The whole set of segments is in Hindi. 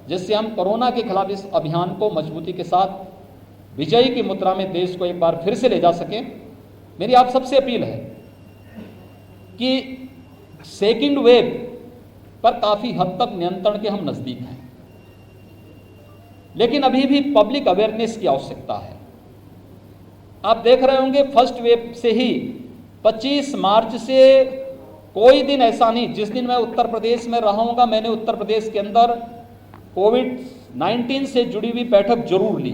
जिससे हम कोरोना के खिलाफ इस अभियान को मजबूती के साथ विजयी की मुद्रा में देश को एक बार फिर से ले जा सकें। मेरी आप सबसे अपील है कि सेकंड वेव पर काफ़ी हद तक नियंत्रण के हम नज़दीक हैं, लेकिन अभी भी पब्लिक अवेयरनेस की आवश्यकता है। आप देख रहे होंगे फर्स्ट वेव से ही 25 मार्च से कोई दिन ऐसा नहीं जिस दिन मैं उत्तर प्रदेश में रहूँगा, मैंने उत्तर प्रदेश के अंदर कोविड-19 से जुड़ी हुई बैठक जरूर ली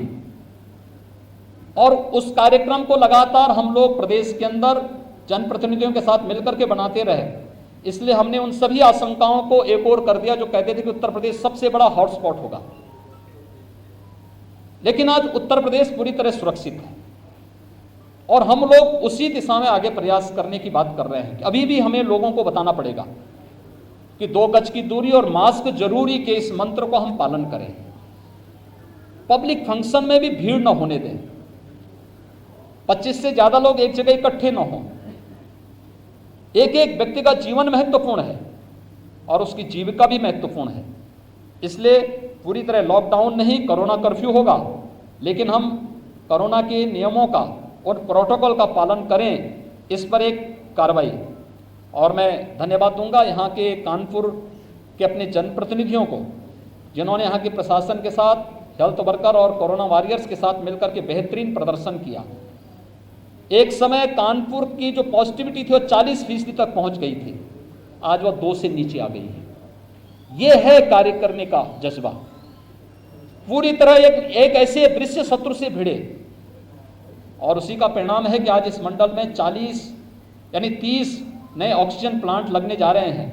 और उस कार्यक्रम को लगातार हम लोग प्रदेश के अंदर जनप्रतिनिधियों के साथ मिलकर के बनाते रहे। इसलिए हमने उन सभी आशंकाओं को एक और कर दिया जो कहते थे कि उत्तर प्रदेश सबसे बड़ा हॉटस्पॉट होगा, लेकिन आज उत्तर प्रदेश पूरी तरह सुरक्षित है और हम लोग उसी दिशा में आगे प्रयास करने की बात कर रहे हैं। अभी भी हमें लोगों को बताना पड़ेगा कि 2 गज की दूरी और मास्क जरूरी के इस मंत्र को हम पालन करें। पब्लिक फंक्शन में भी भीड़ न होने दें, 25 से ज्यादा लोग एक जगह इकट्ठे न हों। एक एक व्यक्ति का जीवन महत्वपूर्ण है और उसकी जीविका भी महत्वपूर्ण है। इसलिए पूरी तरह लॉकडाउन नहीं, कोरोना कर्फ्यू होगा, लेकिन हम कोरोना के नियमों का और प्रोटोकॉल का पालन करें, इस पर एक कार्रवाई। और मैं धन्यवाद दूंगा यहाँ के कानपुर के अपने जनप्रतिनिधियों को, जिन्होंने यहाँ के प्रशासन के साथ, हेल्थ वर्कर और कोरोना वॉरियर्स के साथ मिलकर के बेहतरीन प्रदर्शन किया। एक समय कानपुर की जो पॉजिटिविटी थी वो 40% तक पहुँच गई थी, आज वह 2 से नीचे आ गई है। ये है कार्य करने का जज्बा। पूरी तरह एक ऐसे दृश्य शत्रु से भिड़े और उसी का परिणाम है कि आज इस मंडल में 30 नए ऑक्सीजन प्लांट लगने जा रहे हैं,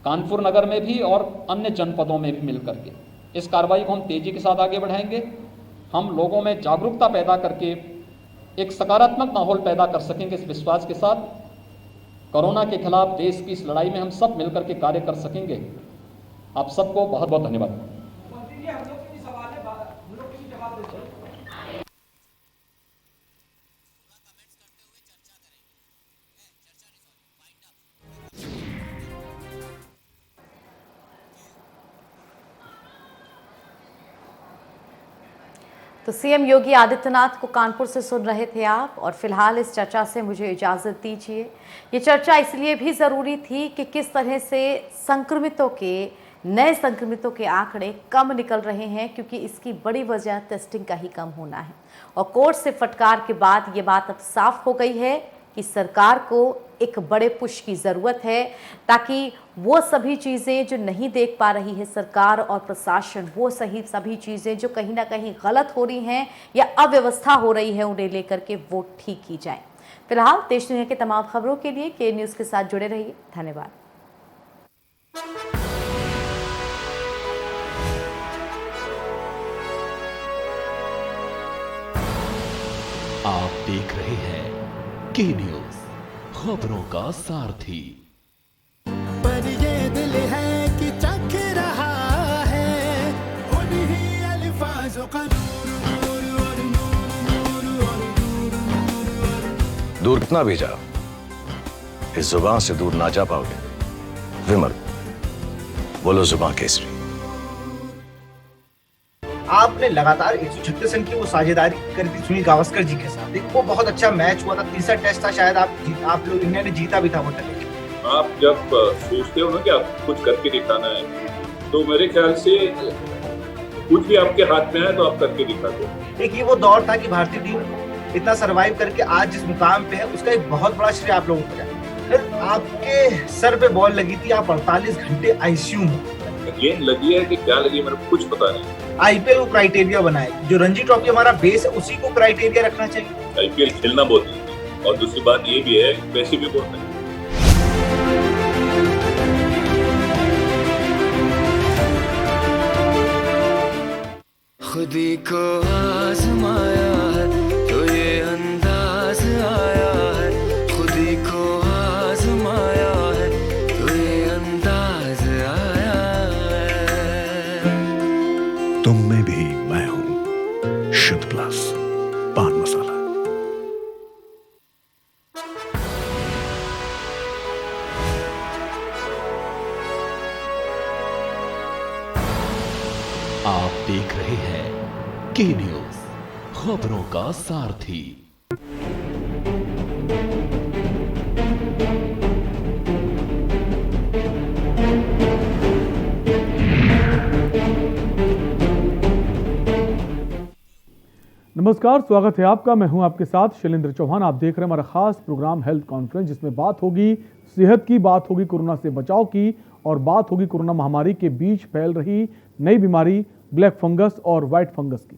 कानपुर नगर में भी और अन्य जनपदों में भी मिलकर के। इस कार्रवाई को हम तेजी के साथ आगे बढ़ाएंगे। हम लोगों में जागरूकता पैदा करके एक सकारात्मक माहौल पैदा कर सकेंगे। इस विश्वास के साथ कोरोना के खिलाफ देश की इस लड़ाई में हम सब मिलकर के कार्य कर सकेंगे। आप सबको बहुत बहुत धन्यवाद। तो सीएम योगी आदित्यनाथ को कानपुर से सुन रहे थे आप, और फिलहाल इस चर्चा से मुझे इजाज़त दीजिए। ये चर्चा इसलिए भी ज़रूरी थी कि किस तरह से नए संक्रमितों के आंकड़े कम निकल रहे हैं, क्योंकि इसकी बड़ी वजह टेस्टिंग का ही कम होना है। और कोर्ट से फटकार के बाद ये बात अब साफ हो गई है कि सरकार को एक बड़े पुश की ज़रूरत है, ताकि वो सभी चीज़ें जो नहीं देख पा रही है सरकार और प्रशासन, वो सभी चीज़ें जो कहीं ना कहीं गलत हो रही हैं या अव्यवस्था हो रही है, उन्हें लेकर के वो ठीक की जाए। फिलहाल देश दुनिया के तमाम खबरों के लिए के न्यूज़ के साथ जुड़े रहिए। धन्यवाद। आप देख रहे हैं के न्यूज़, खबरों का सारथी। पर ये दिल है कि चख रहा है उन्हीं अल्फाजों का दूर कितना भी जाओ, इस जुबान से दूर ना जा पाओगे। विमल, बोलो जुबान केसरी। आपने लगातार 136 रन की वो साझेदारी करी थी सुनील गावस्कर जी के साथ, वो बहुत अच्छा मैच हुआ था। तीसरा टेस्ट था, शायद आप लोग, इंडिया ने जीता भी था वो टेस्ट। आप जब सोचते हो ना कि आप कुछ करके दिखाना है, तो मेरे ख्याल से कुछ भी आपके हाथ में है तो आप करके दिखा दो। एक ये वो दौर था कि भारतीय टीम इतना सरवाइव करके आज जिस मुकाम पे है, उसका एक बहुत बड़ा श्रेय आप लोगों को जाए। फिर आपके सर पे बॉल लगी थी, आप 48 घंटे आईसीयू में। गेंद लगी है कि क्या लगी, मेरे को कुछ पता नहीं। आईपीएल को क्राइटेरिया बनाए, जो रणजी ट्रॉफी हमारा बेस है, उसी को क्राइटेरिया रखना चाहिए। आईपीएल खेलना बहुत है, और दूसरी बात ये भी है पैसे भी बहुत है। खुदी को आजमाया है तो ये अंदाज आया है, खुदी को आजमाया है तो ये अंदाज आया है। तुम में भी मैं हूं, शुद्ध प्लस पान मसाला। आप देख रहे हैं के न्यूज, खबरों का सारथी। नमस्कार, स्वागत है आपका। मैं हूं आपके साथ शैलेंद्र चौहान। आप देख रहे हैं हमारा खास प्रोग्राम हेल्थ कॉन्फ्रेंस, जिसमें बात होगी सेहत की, बात होगी कोरोना से बचाव की और बात होगी कोरोना महामारी के बीच फैल रही नई बीमारी ब्लैक फंगस और व्हाइट फंगस की।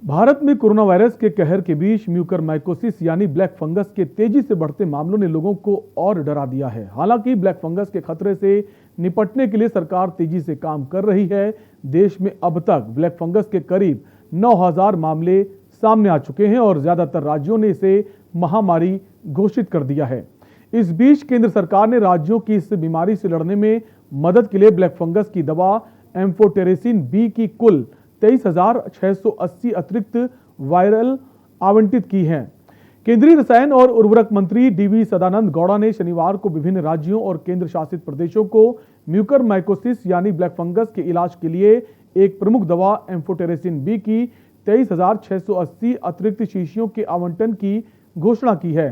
भारत में कोरोना वायरस के कहर के बीच म्यूकरमाइकोसिस यानी ब्लैक फंगस के तेजी से बढ़ते मामलों ने लोगों को और डरा दिया है। हालांकि ब्लैक फंगस के खतरे से निपटने के लिए सरकार तेजी से काम कर रही है। देश में अब तक ब्लैक फंगस के करीब 9,000 मामले सामने आ चुके हैं और ज्यादातर राज्यों ने इसे महामारी घोषित कर दिया है। इस बीच केंद्र सरकार ने राज्यों की इस बीमारी से लड़ने में मदद के लिए ब्लैक फंगस की दवा एम्फोटेरेसिन बी की कुल 23,680 अतिरिक्त वायरल आवंटित की हैं। केंद्रीय रसायन और उर्वरक मंत्री डीवी सदानंद गौड़ा ने शनिवार को विभिन्न राज्यों और केंद्र शासित प्रदेशों को म्यूकरमाइकोसिस यानी ब्लैक फंगस के इलाज के लिए एक प्रमुख दवा एम्फोटेरेसिन बी की 23,680 अतिरिक्त शीशियों के आवंटन की घोषणा की है।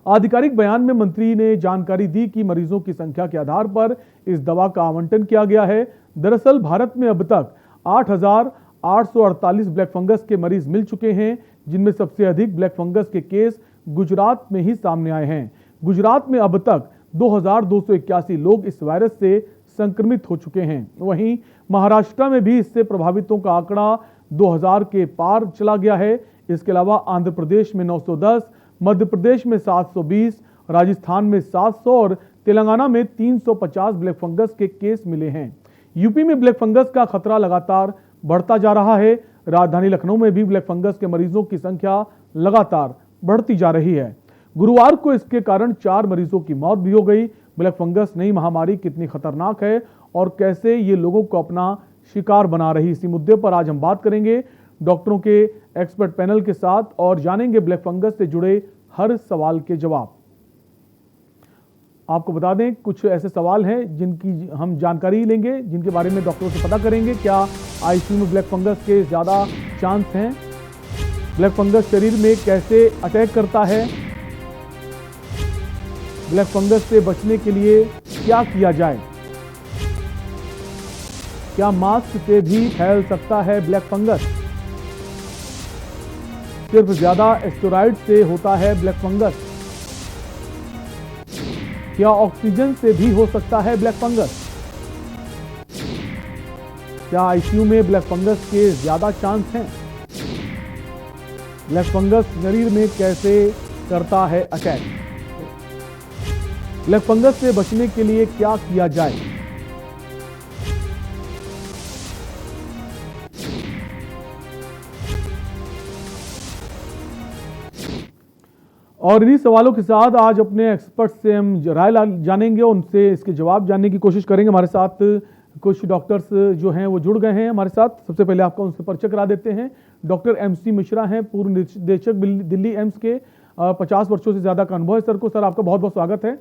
आधिकारिक बयान में मंत्री ने जानकारी दी कि मरीजों की संख्या के आधार पर इस दवा का आवंटन किया गया है। दरअसल भारत में अब तक 8,848 ब्लैक फंगस के मरीज मिल चुके हैं, जिनमें सबसे अधिक ब्लैक फंगस के केस गुजरात में ही सामने आए हैं। गुजरात में अब तक 2,281 लोग इस वायरस से संक्रमित हो चुके हैं। वहीं महाराष्ट्र में भी इससे प्रभावितों का आंकड़ा 2,000 के पार चला गया है। इसके अलावा आंध्र प्रदेश में 910, मध्य प्रदेश में 720, राजस्थान में 700 और तेलंगाना में 350 ब्लैक फंगस के केस मिले हैं। यूपी में ब्लैक फंगस का खतरा लगातार बढ़ता जा रहा है। राजधानी लखनऊ में भी ब्लैक फंगस के मरीजों की संख्या लगातार बढ़ती जा रही है। गुरुवार को इसके कारण 4 मरीजों की मौत भी हो गई। ब्लैक फंगस नई महामारी कितनी खतरनाक है और कैसे ये लोगों को अपना शिकार बना रही, इसी मुद्दे पर आज हम बात करेंगे डॉक्टरों के एक्सपर्ट पैनल के साथ और जानेंगे ब्लैक फंगस से जुड़े हर सवाल के जवाब। आपको बता दें, कुछ ऐसे सवाल हैं जिनकी हम जानकारी लेंगे, जिनके बारे में डॉक्टरों से पता करेंगे। क्या आईसीयू में ब्लैक फंगस के ज़्यादा चांस हैं? ब्लैक फंगस शरीर में कैसे अटैक करता है? ब्लैक फंगस से बचने के लिए क्या किया जाए? क्या मास्क से भी फैल सकता है ब्लैक फंगस? सिर्फ ज्यादा स्टेरॉइड से होता है ब्लैक फंगस? क्या ऑक्सीजन से भी हो सकता है ब्लैक फंगस? क्या आईसीयू में ब्लैक फंगस के ज्यादा चांस हैं? ब्लैक फंगस शरीर में कैसे करता है अटैक? ब्लैक फंगस से बचने के लिए क्या किया जाए? और इन्हीं सवालों के साथ आज अपने एक्सपर्ट से हम राय जानेंगे, उनसे इसके जवाब जानने की कोशिश करेंगे। हमारे साथ कुछ डॉक्टर्स जो हैं वो जुड़ गए हैं हमारे साथ। सबसे पहले आपको उनसे परिचय करा देते हैं। डॉक्टर MC मिश्रा हैं, पूर्व निदेशक दिल्ली एम्स के। 50 वर्षों से ज़्यादा का अनुभव है सर को। सर आपका बहुत बहुत स्वागत है।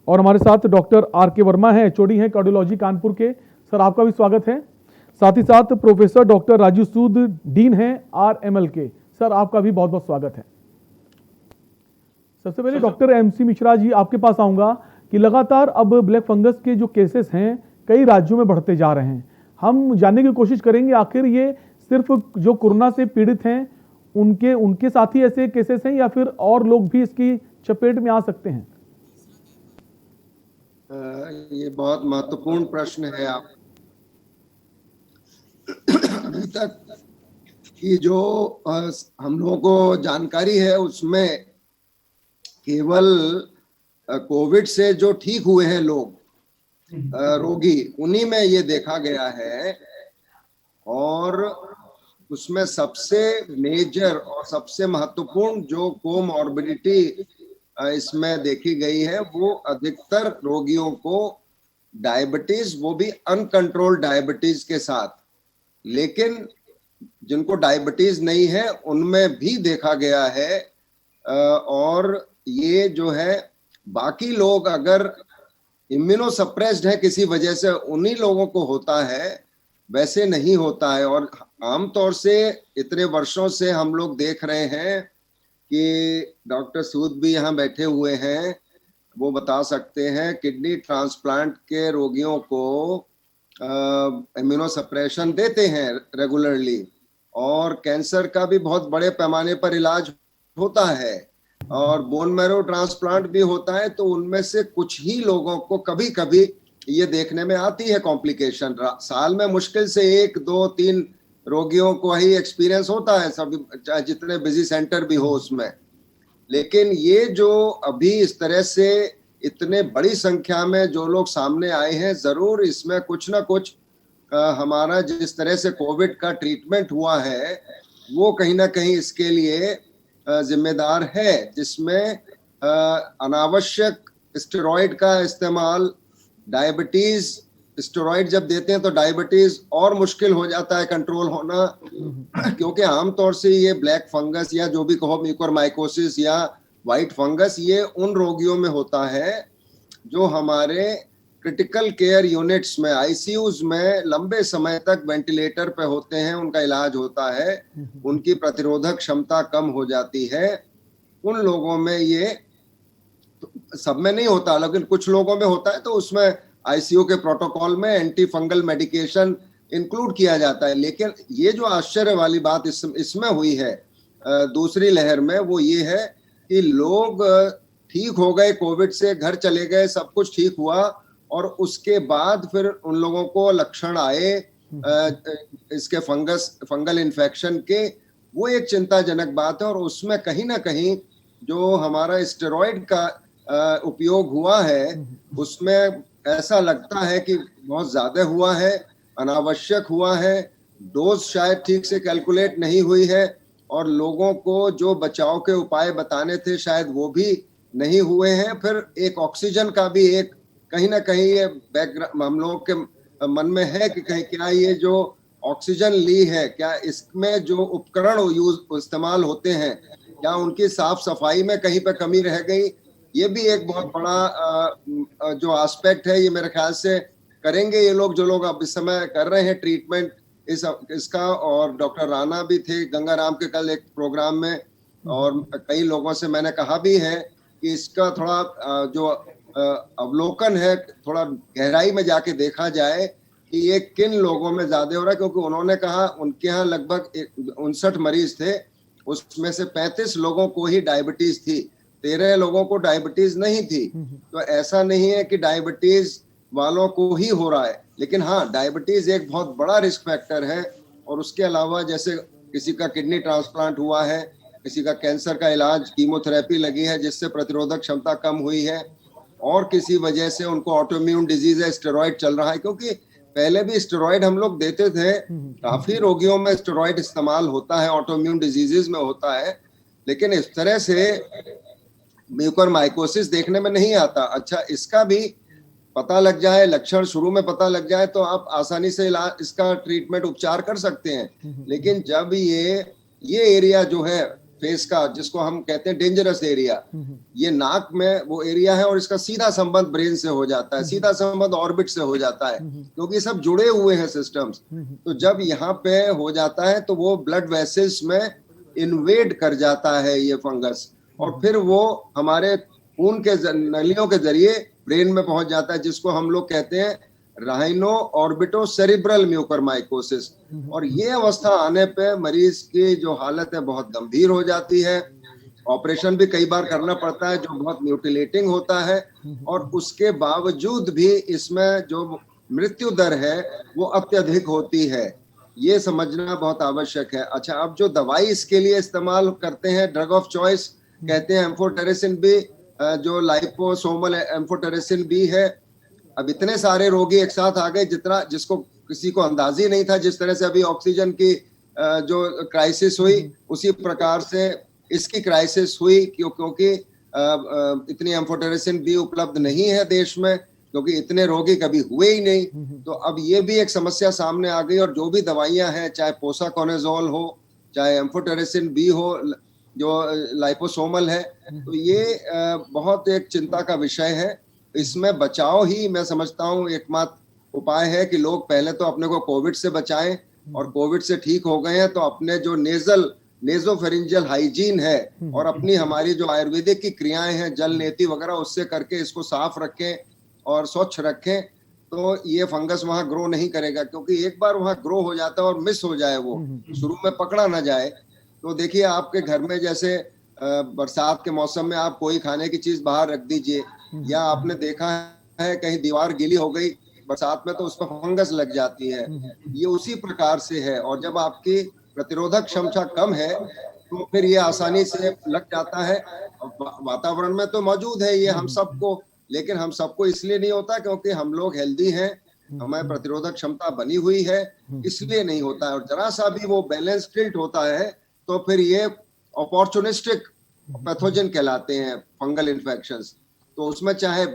और हमारे साथ डॉक्टर RK वर्मा हैं, HOD हैं कार्डियोलॉजी कानपुर के। सर आपका भी स्वागत है। साथ ही साथ प्रोफेसर डॉक्टर राजीव सूद, डीन हैं RML के। सर आपका भी बहुत बहुत स्वागत है। सबसे पहले डॉक्टर MC मिश्रा जी आपके पास आऊंगा कि लगातार अब ब्लैक फंगस के जो केसेस हैं कई राज्यों में बढ़ते जा रहे हैं। हम जानने की कोशिश करेंगे आखिर ये सिर्फ जो कोरोना से पीड़ित हैं उनके साथ ही ऐसे केसेस हैं या फिर और लोग भी इसकी चपेट में आ सकते हैं? ये बहुत महत्वपूर्ण प्रश्न है। आप अभी तक की जो हम लोगों को जानकारी है उसमें केवल कोविड से जो ठीक हुए हैं लोग, रोगी, उन्हीं में ये देखा गया है। और उसमें सबसे मेजर और सबसे महत्वपूर्ण जो कोमॉर्बिडिटी इसमें देखी गई है वो अधिकतर रोगियों को डायबिटीज, वो भी अनकंट्रोल्ड डायबिटीज के साथ, लेकिन जिनको डायबिटीज नहीं है उनमें भी देखा गया है। और ये जो है बाकी लोग अगर इम्यूनोसप्रेस्ड है किसी वजह से, उन्हीं लोगों को होता है, वैसे नहीं होता है। और आमतौर से इतने वर्षों से हम लोग देख रहे हैं कि डॉक्टर सूद भी यहाँ बैठे हुए हैं, वो बता सकते हैं, किडनी ट्रांसप्लांट के रोगियों को इम्यूनोसप्रेशन देते हैं रेगुलरली, और कैंसर का भी बहुत बड़े पैमाने पर इलाज होता है, और बोन मैरो ट्रांसप्लांट भी होता है। तो उनमें से कुछ ही लोगों को कभी कभी ये देखने में आती है कॉम्प्लिकेशन। साल में मुश्किल से 1, 2, 3 रोगियों को ही एक्सपीरियंस होता है, सभी चाहे जितने बिजी सेंटर भी हो उसमें। लेकिन ये जो अभी इस तरह से इतने बड़ी संख्या में जो लोग सामने आए हैं, जरूर इसमें कुछ ना कुछ हमारा जिस तरह से कोविड का ट्रीटमेंट हुआ है वो कहीं ना कहीं इसके लिए जिम्मेदार है, जिसमें अनावश्यक स्टेरॉइड का इस्तेमाल, डायबिटीज, स्टेरॉइड जब देते हैं तो डायबिटीज और मुश्किल हो जाता है कंट्रोल होना, क्योंकि आमतौर से ये ब्लैक फंगस या जो भी कहो म्यूकोरमाइकोसिस या वाइट फंगस, ये उन रोगियों में होता है जो हमारे क्रिटिकल केयर यूनिट्स में, आईसीयूज में लंबे समय तक वेंटिलेटर पे होते हैं, उनका इलाज होता है, उनकी प्रतिरोधक क्षमता कम हो जाती है। उन लोगों में ये, सब में नहीं होता लेकिन कुछ लोगों में होता है, तो उसमें आईसीयू के प्रोटोकॉल में एंटी फंगल मेडिकेशन इंक्लूड किया जाता है। लेकिन ये जो आश्चर्य वाली बात इसमें हुई है दूसरी लहर में, वो ये है कि लोग ठीक हो गए कोविड से, घर चले गए, सब कुछ ठीक हुआ, और उसके बाद फिर उन लोगों को लक्षण आए इसके फंगल इन्फेक्शन के, वो एक चिंताजनक बात है। और उसमें कहीं ना कहीं जो हमारा स्टेरॉइड का उपयोग हुआ है, उसमें ऐसा लगता है कि बहुत ज्यादा हुआ है, अनावश्यक हुआ है, डोज शायद ठीक से कैलकुलेट नहीं हुई है, और लोगों को जो बचाव के उपाय बताने थे शायद वो भी नहीं हुए हैं। फिर एक ऑक्सीजन का भी एक कहीं ना कहीं ये बैकग्राउंड हम लोगों के मन में है कि कहीं क्या ये जो ऑक्सीजन ली है, क्या इसमें जो उपकरण इस्तेमाल होते हैं, क्या उनकी साफ सफाई में कहीं पे कमी रह गई। ये भी एक बहुत बड़ा जो एस्पेक्ट है, ये मेरे ख्याल से करेंगे ये लोग, जो लोग अब इस समय कर रहे हैं ट्रीटमेंट इसका। और डॉक्टर राणा भी थे गंगाराम के कल एक प्रोग्राम में, और कई लोगों से मैंने कहा भी है कि इसका थोड़ा जो अवलोकन है, थोड़ा गहराई में जाके देखा जाए कि ये किन लोगों में ज्यादा हो रहा है, क्योंकि उन्होंने कहा उनके यहाँ लगभग 59 मरीज थे, उसमें से 35 लोगों को ही डायबिटीज थी, 13 लोगों को डायबिटीज नहीं थी। तो ऐसा नहीं है कि डायबिटीज वालों को ही हो रहा है, लेकिन हाँ, डायबिटीज एक बहुत बड़ा रिस्क फैक्टर है। और उसके अलावा जैसे किसी का किडनी ट्रांसप्लांट हुआ है, किसी का कैंसर का इलाज, कीमोथेरेपी लगी है जिससे प्रतिरोधक क्षमता कम हुई है, और किसी वजह से उनको ऑटोइम्यून डिजीज है, स्टेरॉइड चल रहा है, क्योंकि पहले भी स्टेरॉइड हम लोग देते थे, काफी रोगियों में स्टेरॉइड इस्तेमाल होता है, ऑटोइम्यून डिजीजेस में होता है, लेकिन इस तरह से म्यूकोरमाइकोसिस देखने में नहीं आता। अच्छा, इसका भी पता लग जाए, लक्षण शुरू में पता लग जाए, तो आप आसानी से इसका ट्रीटमेंट उपचार कर सकते हैं। लेकिन जब ये एरिया जो है फेस का, जिसको हम कहते हैं डेंजरस एरिया, ये नाक में वो एरिया है, और इसका सीधा संबंध ब्रेन से हो जाता है, सीधा संबंध ऑर्बिट से हो जाता है, क्योंकि सब जुड़े हुए हैं सिस्टम्स। तो जब यहाँ पे हो जाता है तो वो ब्लड वेसल्स में इन्वेड कर जाता है ये फंगस, और फिर वो हमारे खून के नलियों के जरिए ब्रेन में पहुंच जाता है, जिसको हम लोग कहते हैं राइनो ऑर्बिटो सेरिब्रल म्यूकोरमाइकोसिस। और ये अवस्था आने पे मरीज की जो हालत है बहुत गंभीर हो जाती है, ऑपरेशन भी कई बार करना पड़ता है जो बहुत म्यूटिलेटिंग होता है, और उसके बावजूद भी इसमें जो मृत्यु दर है वो अत्यधिक होती है। ये समझना बहुत आवश्यक है। अच्छा, अब जो दवाई इसके लिए इस्तेमाल करते हैं, ड्रग ऑफ चॉइस कहते हैं एम्फोटेरेसिन बी, जो लाइपोसोमल एम्फोटेरेसिन बी है। अब इतने सारे रोगी एक साथ आ गए, जिसको किसी को अंदाज ही नहीं था, जिस तरह से अभी ऑक्सीजन की जो क्राइसिस हुई, उसी प्रकार से इसकी क्राइसिस हुई, क्योंकि इतनी एम्फोटेरेसिन बी उपलब्ध नहीं है देश में। क्योंकि इतने रोगी कभी हुए ही नहीं। तो अब ये भी एक समस्या सामने आ गई, और जो भी दवाइयां हैं, चाहे पोसाकोनेजोल हो, चाहे एम्फोटेरेसिन बी हो, जो लाइपोसोमल है, तो ये बहुत एक चिंता का विषय है। इसमें बचाव ही मैं समझता हूँ एकमात्र उपाय है कि लोग पहले तो अपने को कोविड से बचाएं, और कोविड से ठीक हो गए हैं तो अपने जो नेजोफेरिंजियल हाइजीन है और अपनी हमारी जो आयुर्वेदिक की क्रियाएं हैं, जल नेति वगैरह, उससे करके इसको साफ रखें और स्वच्छ रखें, तो ये फंगस वहां ग्रो नहीं करेगा। क्योंकि एक बार वहां ग्रो हो जाता है और मिस हो जाए, वो शुरू में पकड़ा ना जाए, तो देखिए आपके घर में जैसे बरसात के मौसम में आप कोई खाने की चीज बाहर रख दीजिए, या आपने देखा है कहीं दीवार गीली हो गई बरसात में तो उस पर फंगस लग जाती है, ये उसी प्रकार से है। और जब आपकी प्रतिरोधक क्षमता कम है तो फिर ये आसानी से लग जाता है। वातावरण में तो मौजूद है ये हम सबको, लेकिन हम सबको इसलिए नहीं होता क्योंकि हम लोग हेल्दी हैं, हमें प्रतिरोधक क्षमता बनी हुई है, इसलिए नहीं होता है। और जरा सा भी वो बैलेंस टिल्ट होता है तो फिर ये अपॉर्चुनिस्टिक पैथोजन कहलाते हैं फंगल इन्फेक्शंस। तो उसमें चाहे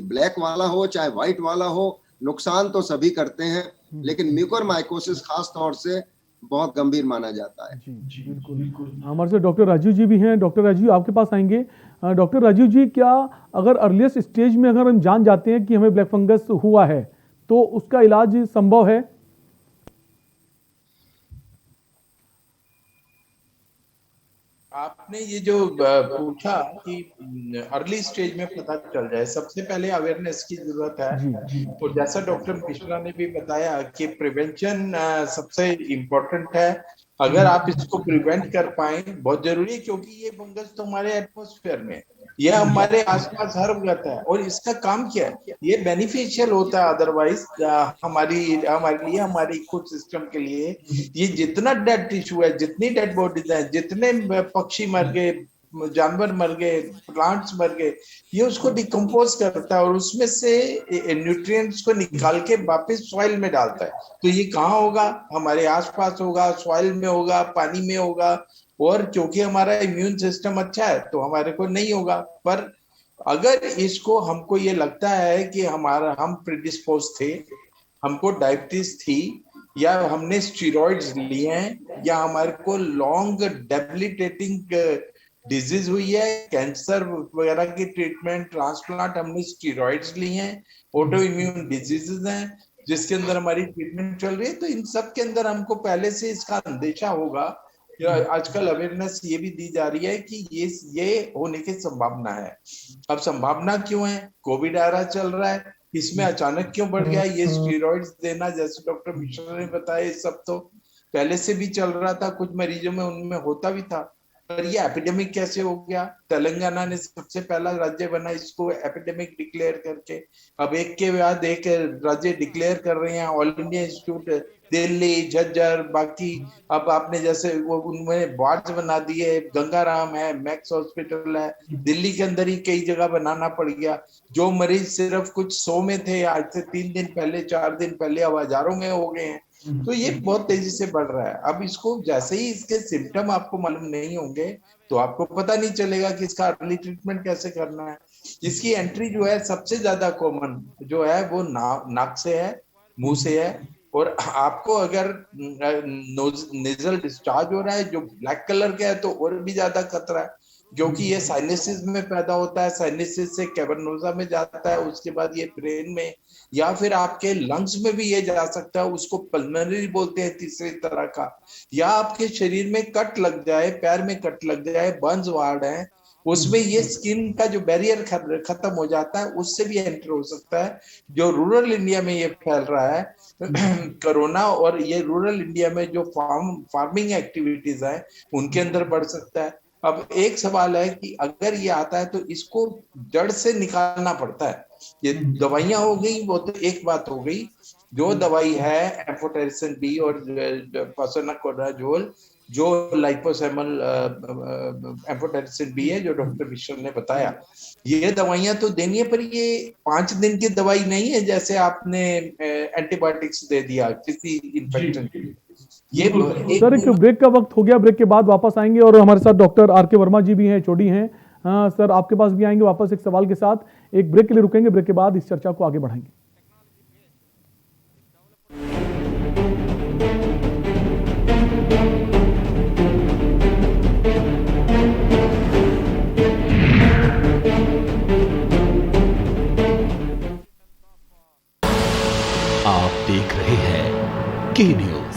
ब्लैक वाला हो चाहे व्हाइट वाला हो, नुकसान तो सभी करते हैं, लेकिन म्यूकोरमाइकोसिस खास तौर से बहुत गंभीर माना जाता है। जी बिल्कुल। हमारे से डॉक्टर राजीव जी भी हैं। डॉक्टर राजीव आपके पास आएंगे। डॉक्टर राजीव जी, क्या अगर अर्लीस्ट स्टेज में अगर हम जान जाते हैं कि हमें ब्लैक फंगस हुआ है तो उसका इलाज संभव है? आपने ये जो पूछा कि अर्ली स्टेज में पता चल जाए, सबसे पहले अवेयरनेस की जरूरत है। और जैसा डॉक्टर मिश्रा ने भी बताया कि प्रिवेंशन सबसे इम्पोर्टेंट है। अगर आप इसको प्रिवेंट कर पाए बहुत जरूरी है, क्योंकि ये फंगस तो हमारे एटमॉस्फेयर में, ये हमारे आसपास हर वक्त है। और इसका काम क्या है, ये बेनिफिशियल होता है अदरवाइज हमारे लिए, हमारे इको सिस्टम के लिए। ये जितना डेड टिश्यू है, जितनी डेड बॉडीज है, जितने पक्षी मर गए, जानवर मर गए, प्लांट्स मर गए, ये उसको डिकम्पोज करता है और उसमें से न्यूट्रिएंट्स को निकाल के वापस सॉइल में डालता है। तो ये कहाँ होगा, हमारे आसपास होगा, सॉइल में होगा, पानी में होगा। और क्योंकि हमारा इम्यून सिस्टम अच्छा है तो हमारे को नहीं होगा। पर अगर इसको हमको ये लगता है कि हम प्रीडिस्पोज थे, हमको डायबिटीज थी, या हमने स्टेरॉइड्स लिए हैं, या हमारे को लॉन्ग डेबिलिटेटिंग डिजीज हुई है, कैंसर वगैरह की ट्रीटमेंट, ट्रांसप्लांट, हमने स्टेरॉइड्स लिए हैं, ऑटो इम्यून डिजीजेस हैं जिसके अंदर हमारी ट्रीटमेंट चल रही है, तो इन सब के अंदर हमको पहले से इसका अंदेशा होगा। आजकल अवेयरनेस ये भी दी जा रही है कि ये होने की संभावना है। अब संभावना क्यों है, कोविड आ रहा चल रहा है, इसमें अचानक क्यों बढ़ गया ये स्टेरॉइड्स देना, जैसे डॉक्टर मिश्रा ने बताया, ये सब तो पहले से भी चल रहा था, कुछ मरीजों में उनमें होता भी था। पर ये एपिडेमिक कैसे हो गया? तेलंगाना ने सबसे पहला राज्य बना इसको एपिडेमिक डिक्लेयर करके। अब एक के बाद एक राज्य डिक्लेयर कर रहे हैं, all India institute, Delhi, Jhajjar, बाकी अब आपने जैसे वो उन्होंने वार्ड्स बना दिए, गंगाराम है, मैक्स हॉस्पिटल है, दिल्ली के अंदर ही कई जगह बनाना पड़ गया। जो मरीज सिर्फ कुछ 100 में थे, आज से 3 दिन पहले, 4 दिन पहले अब हजारों में हो गए हैं। तो ये बहुत तेजी से बढ़ रहा है। अब इसको जैसे ही इसके सिम्टम आपको मालूम नहीं होंगे तो आपको पता नहीं चलेगा कि इसका अर्ली ट्रीटमेंट कैसे करना है। इसकी एंट्री जो है सबसे ज्यादा कॉमन जो है वो नाक से है, मुंह से है। और आपको अगर नेजल डिस्चार्ज हो रहा है जो ब्लैक कलर का है तो और भी ज्यादा खतरा है, क्योंकि ये साइनसिस में पैदा होता है, साइनसिस से कैवर्नोसा में जाता है, उसके बाद ये ब्रेन में या फिर आपके लंग्स में भी ये जा सकता है, उसको पल्मोनरी बोलते हैं तीसरी तरह का। या आपके शरीर में कट लग जाए, पैर में कट लग जाए, बर्न्स वार्ड है, उसमें ये स्किन का जो बैरियर खत्म हो जाता है, उससे भी एंटर हो सकता है। जो रूरल इंडिया में ये फैल रहा है कोरोना, और ये रूरल इंडिया में जो फार्मिंग एक्टिविटीज है उनके अंदर बढ़ सकता है। अब एक सवाल है कि अगर ये आता है तो इसको जड़ से निकालना पड़ता है। ये दवाइयां हो गई, वो तो एक बात हो गई। जो दवाई है एम्फोटेरिसिन बी और पोसाकोनेजोल, जो लाइपोसोमल एम्फोटेरिसिन बी है, जो डॉक्टर मिश्रा ने बताया, ये दवाइयां तो देनी है, पर ये 5 दिन की दवाई नहीं है जैसे आपने एंटीबायोटिक्स दे दिया किसी इन्फेक्शन के लिए। ये सर, एक ब्रेक का वक्त हो गया, ब्रेक के बाद वापस आएंगे और हमारे साथ डॉक्टर आर के वर्मा जी भी हैं, एचओडी हैं, सर आपके पास भी आएंगे वापस एक सवाल के साथ। एक ब्रेक के लिए रुकेंगे, ब्रेक के बाद इस चर्चा को आगे बढ़ाएंगे। आप देख रहे हैं के न्यूज,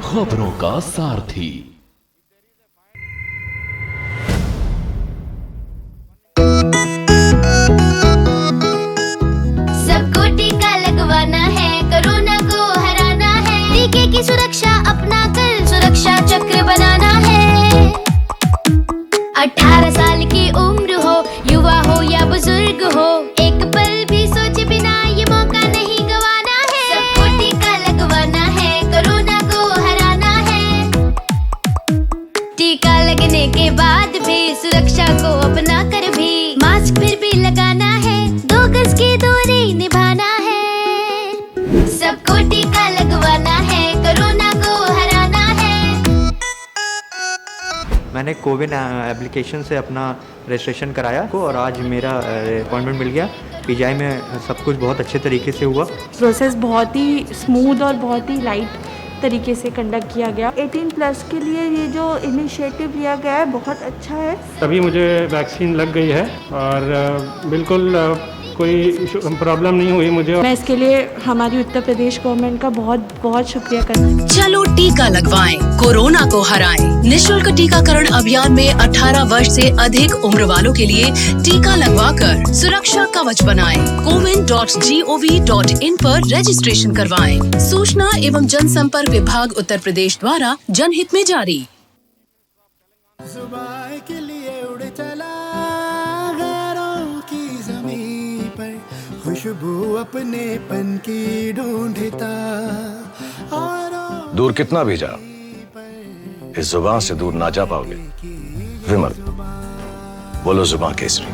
खबरों का सारथी। सबको टीका लगवाना है, कोरोना को हराना है। टीके की सुरक्षा अपना कर सुरक्षा चक्र बनाना है। 18 साल की उम्र हो, युवा हो या बुजुर्ग हो, एक पल भी सोचे बिना ये मौका नहीं गवाना है। सबको टीका लगवाना है, कोरोना को हराना है। टीका लगने के बाद भी सुरक्षा को अपना कर भी मास्क फिर भी लगाना है, 2 गज की दूरी निभाना है। सबको टीका लगवाना है, कोरोना को हराना है। मैंने कोविन एप्लीकेशन से अपना रजिस्ट्रेशन कराया और आज मेरा अपॉइंटमेंट मिल गया। पीजीआई में सब कुछ बहुत अच्छे तरीके से हुआ। प्रोसेस बहुत ही स्मूथ और बहुत ही लाइट तरीके से कंडक्ट किया गया। 18 प्लस के लिए ये जो इनिशिएटिव लिया गया है बहुत अच्छा है। तभी मुझे वैक्सीन लग गई है और बिल्कुल कोई प्रॉब्लम नहीं हुई मुझे। मैं इसके लिए हमारी उत्तर प्रदेश गवर्नमेंट का बहुत बहुत शुक्रिया करना। चलो टीका लगवाएं, कोरोना को हराएं। निःशुल्क टीकाकरण अभियान में 18 वर्ष से अधिक उम्र वालों के लिए टीका लगवाकर सुरक्षा कवच बनाएं। cowin.gov.in पर रजिस्ट्रेशन करवाएं। सूचना एवं जनसंपर्क विभाग उत्तर प्रदेश द्वारा जनहित में जारी। के लिए उड़ चला गैरों की ज़मीं पर, खुशबू अपने पन की ढूंढता। दूर कितना भी जा, इस जुबान से दूर ना जा पाओगे। विमल, बोलो जुबान Kesari.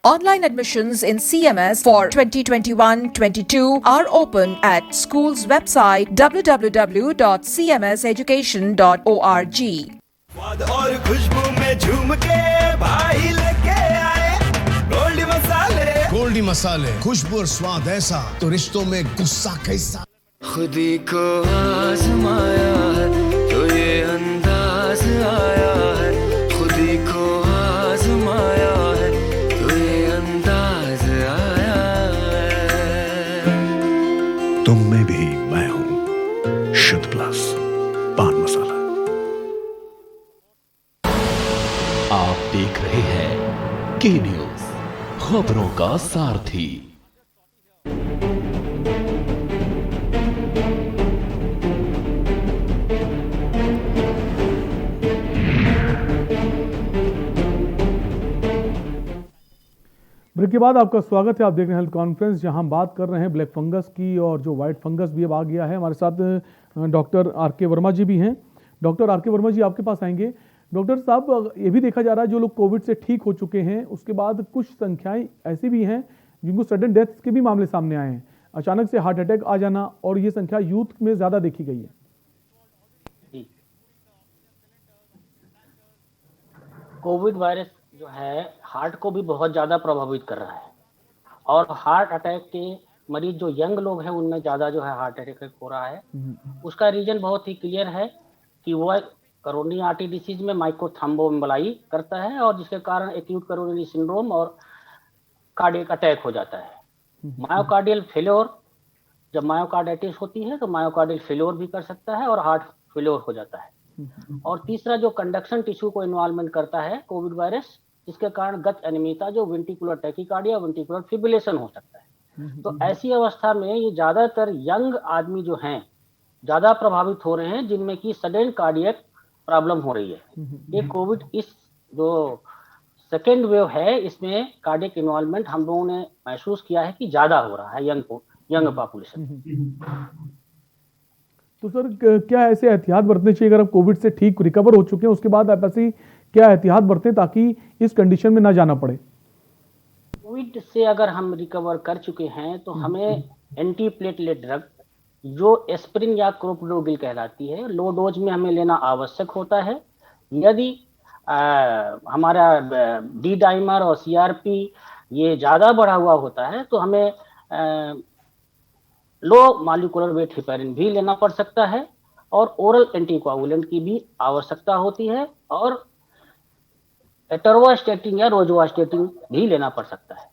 Online admissions in CMS for 2021-22 are open at school's website www.cmseducation.org. और खुशबू में झूम के भाई लेके आए गोल्डी मसाले। गोल्डी मसाले, खुशबू और स्वाद ऐसा तो रिश्तों में गुस्सा कैसा। खुदी को आजमाया है तो ये अंदाज आया है। खुदी को आजमाया है तो ये अंदाज आया है। तुम में भी मैं हूं, शुद्ध प्लस पान मसाला। आप देख रहे हैं के न्यूज, खबरों का सारथी। ब्रेक के बाद आपका स्वागत है। आप देख रहे हैं हेल्थ कॉन्फ्रेंस, जहां हम बात कर रहे हैं ब्लैक फंगस की और जो वाइट फंगस भी अब आ गया है। हमारे साथ डॉक्टर आर.के. वर्मा जी भी हैं। Doctor R K. वर्मा जी आपके पास आएंगे। डॉक्टर साहब, ये भी देखा जा रहा है जो लोग कोविड से ठीक हो चुके हैं उसके बाद कुछ संख्याएं ऐसी भी हैं जिनको सडन डेथ के भी मामले सामने आए हैं, अचानक से हार्ट अटैक आ जाना, और ये संख्या यूथ में ज़्यादा देखी गई है। कोविड वायरस जो है हार्ट को भी बहुत ज़्यादा प्रभावित कर रहा है और हार्ट अटैक के मरीज जो यंग लोग हैं उनमें ज़्यादा जो है हार्ट अटैक हो रहा है। उसका रीजन बहुत ही क्लियर है कि वह कोरोनरी आर्टरी डिसीज में माइक्रोथ्रोम्बोएम्बोलाई करता है और जिसके कारण एक्यूट कोरोनरी सिंड्रोम और कार्डियक अटैक हो जाता है। मायोकार्डियल फेल्योर, जब मायोकार्डाइटिस होती है तो मायोकार्डियल फेल्योर भी कर सकता है और हार्ट फेल्योर हो जाता है। और तीसरा जो कंडक्शन टिश्यू को इन्वॉल्वमेंट करता है कोविड वायरस, जिसके कारण गच अनियमितता जो वेंट्रिकुलर टैकीकार्डिया, वेंट्रिकुलर फिब्रिलेशन हो सकता है। तो ऐसी अवस्था में ये ज्यादातर यंग आदमी जो हैं ज्यादा प्रभावित हो रहे हैं, जिनमें की सडन कार्डियक प्रॉब्लम हो रही है। ये कोविड इस जो सेकेंड वेव है इसमें कार्डियक इन्वॉल्वमेंट हम लोगों ने महसूस किया है कि ज्यादा हो रहा है यंग पॉपुलेशन। तो सर, क्या ऐसे एहतियात बरतने चाहिए अगर आप कोविड से ठीक रिकवर हो चुके हैं उसके बाद आप ऐसी क्या एहतियात बरतें ताकि इस कंडीशन में ना जाना पड़े? कोविड से अगर हम रिकवर कर चुके हैं तो हमें एंटी प्लेटलेट ड्रग जो एस्पिरिन या क्लोप्रिडोग्रिल कहलाती है लो डोज में हमें लेना आवश्यक होता है। यदि हमारा डी डाइमर और सीआरपी ये ज़्यादा बढ़ा हुआ होता है तो हमें लो मॉलिक्यूलर वेट हेपेरिन भी लेना पड़ सकता है और ओरल एंटीकोआगुलेंट की भी आवश्यकता होती है और एटर्वास्टेटिन या रोजुवास्टेटिन भी लेना पड़ सकता है।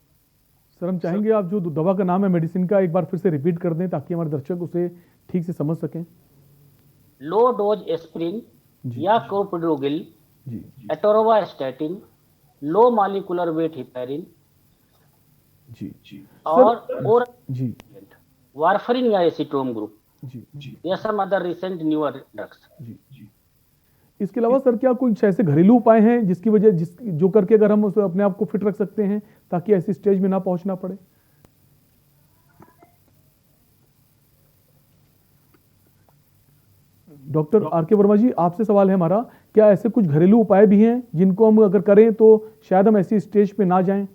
सर हम चाहेंगे आप जो दवा का नाम है मेडिसिन का एक बार फिर से रिपीट कर दें ताकि हमारे दर्शक उसे ठीक से समझ सकें। लो डोज एस्प्रिन या clopidogrel, atorvastatin, low molecular weight heparin और वारफरिन या एसीटोम ग्रुप या some other recent newer drugs. इसके अलावा सर क्या कोई ऐसे घरेलू उपाय हैं जिसकी वजह जो करके अगर हम अपने आप को फिट रख सकते हैं ताकि ऐसी स्टेज में ना पहुंचना पड़े? डॉक्टर आर के वर्मा जी आपसे सवाल है हमारा, क्या ऐसे कुछ घरेलू उपाय भी हैं जिनको हम अगर करें तो शायद हम ऐसी स्टेज पे ना जाएं?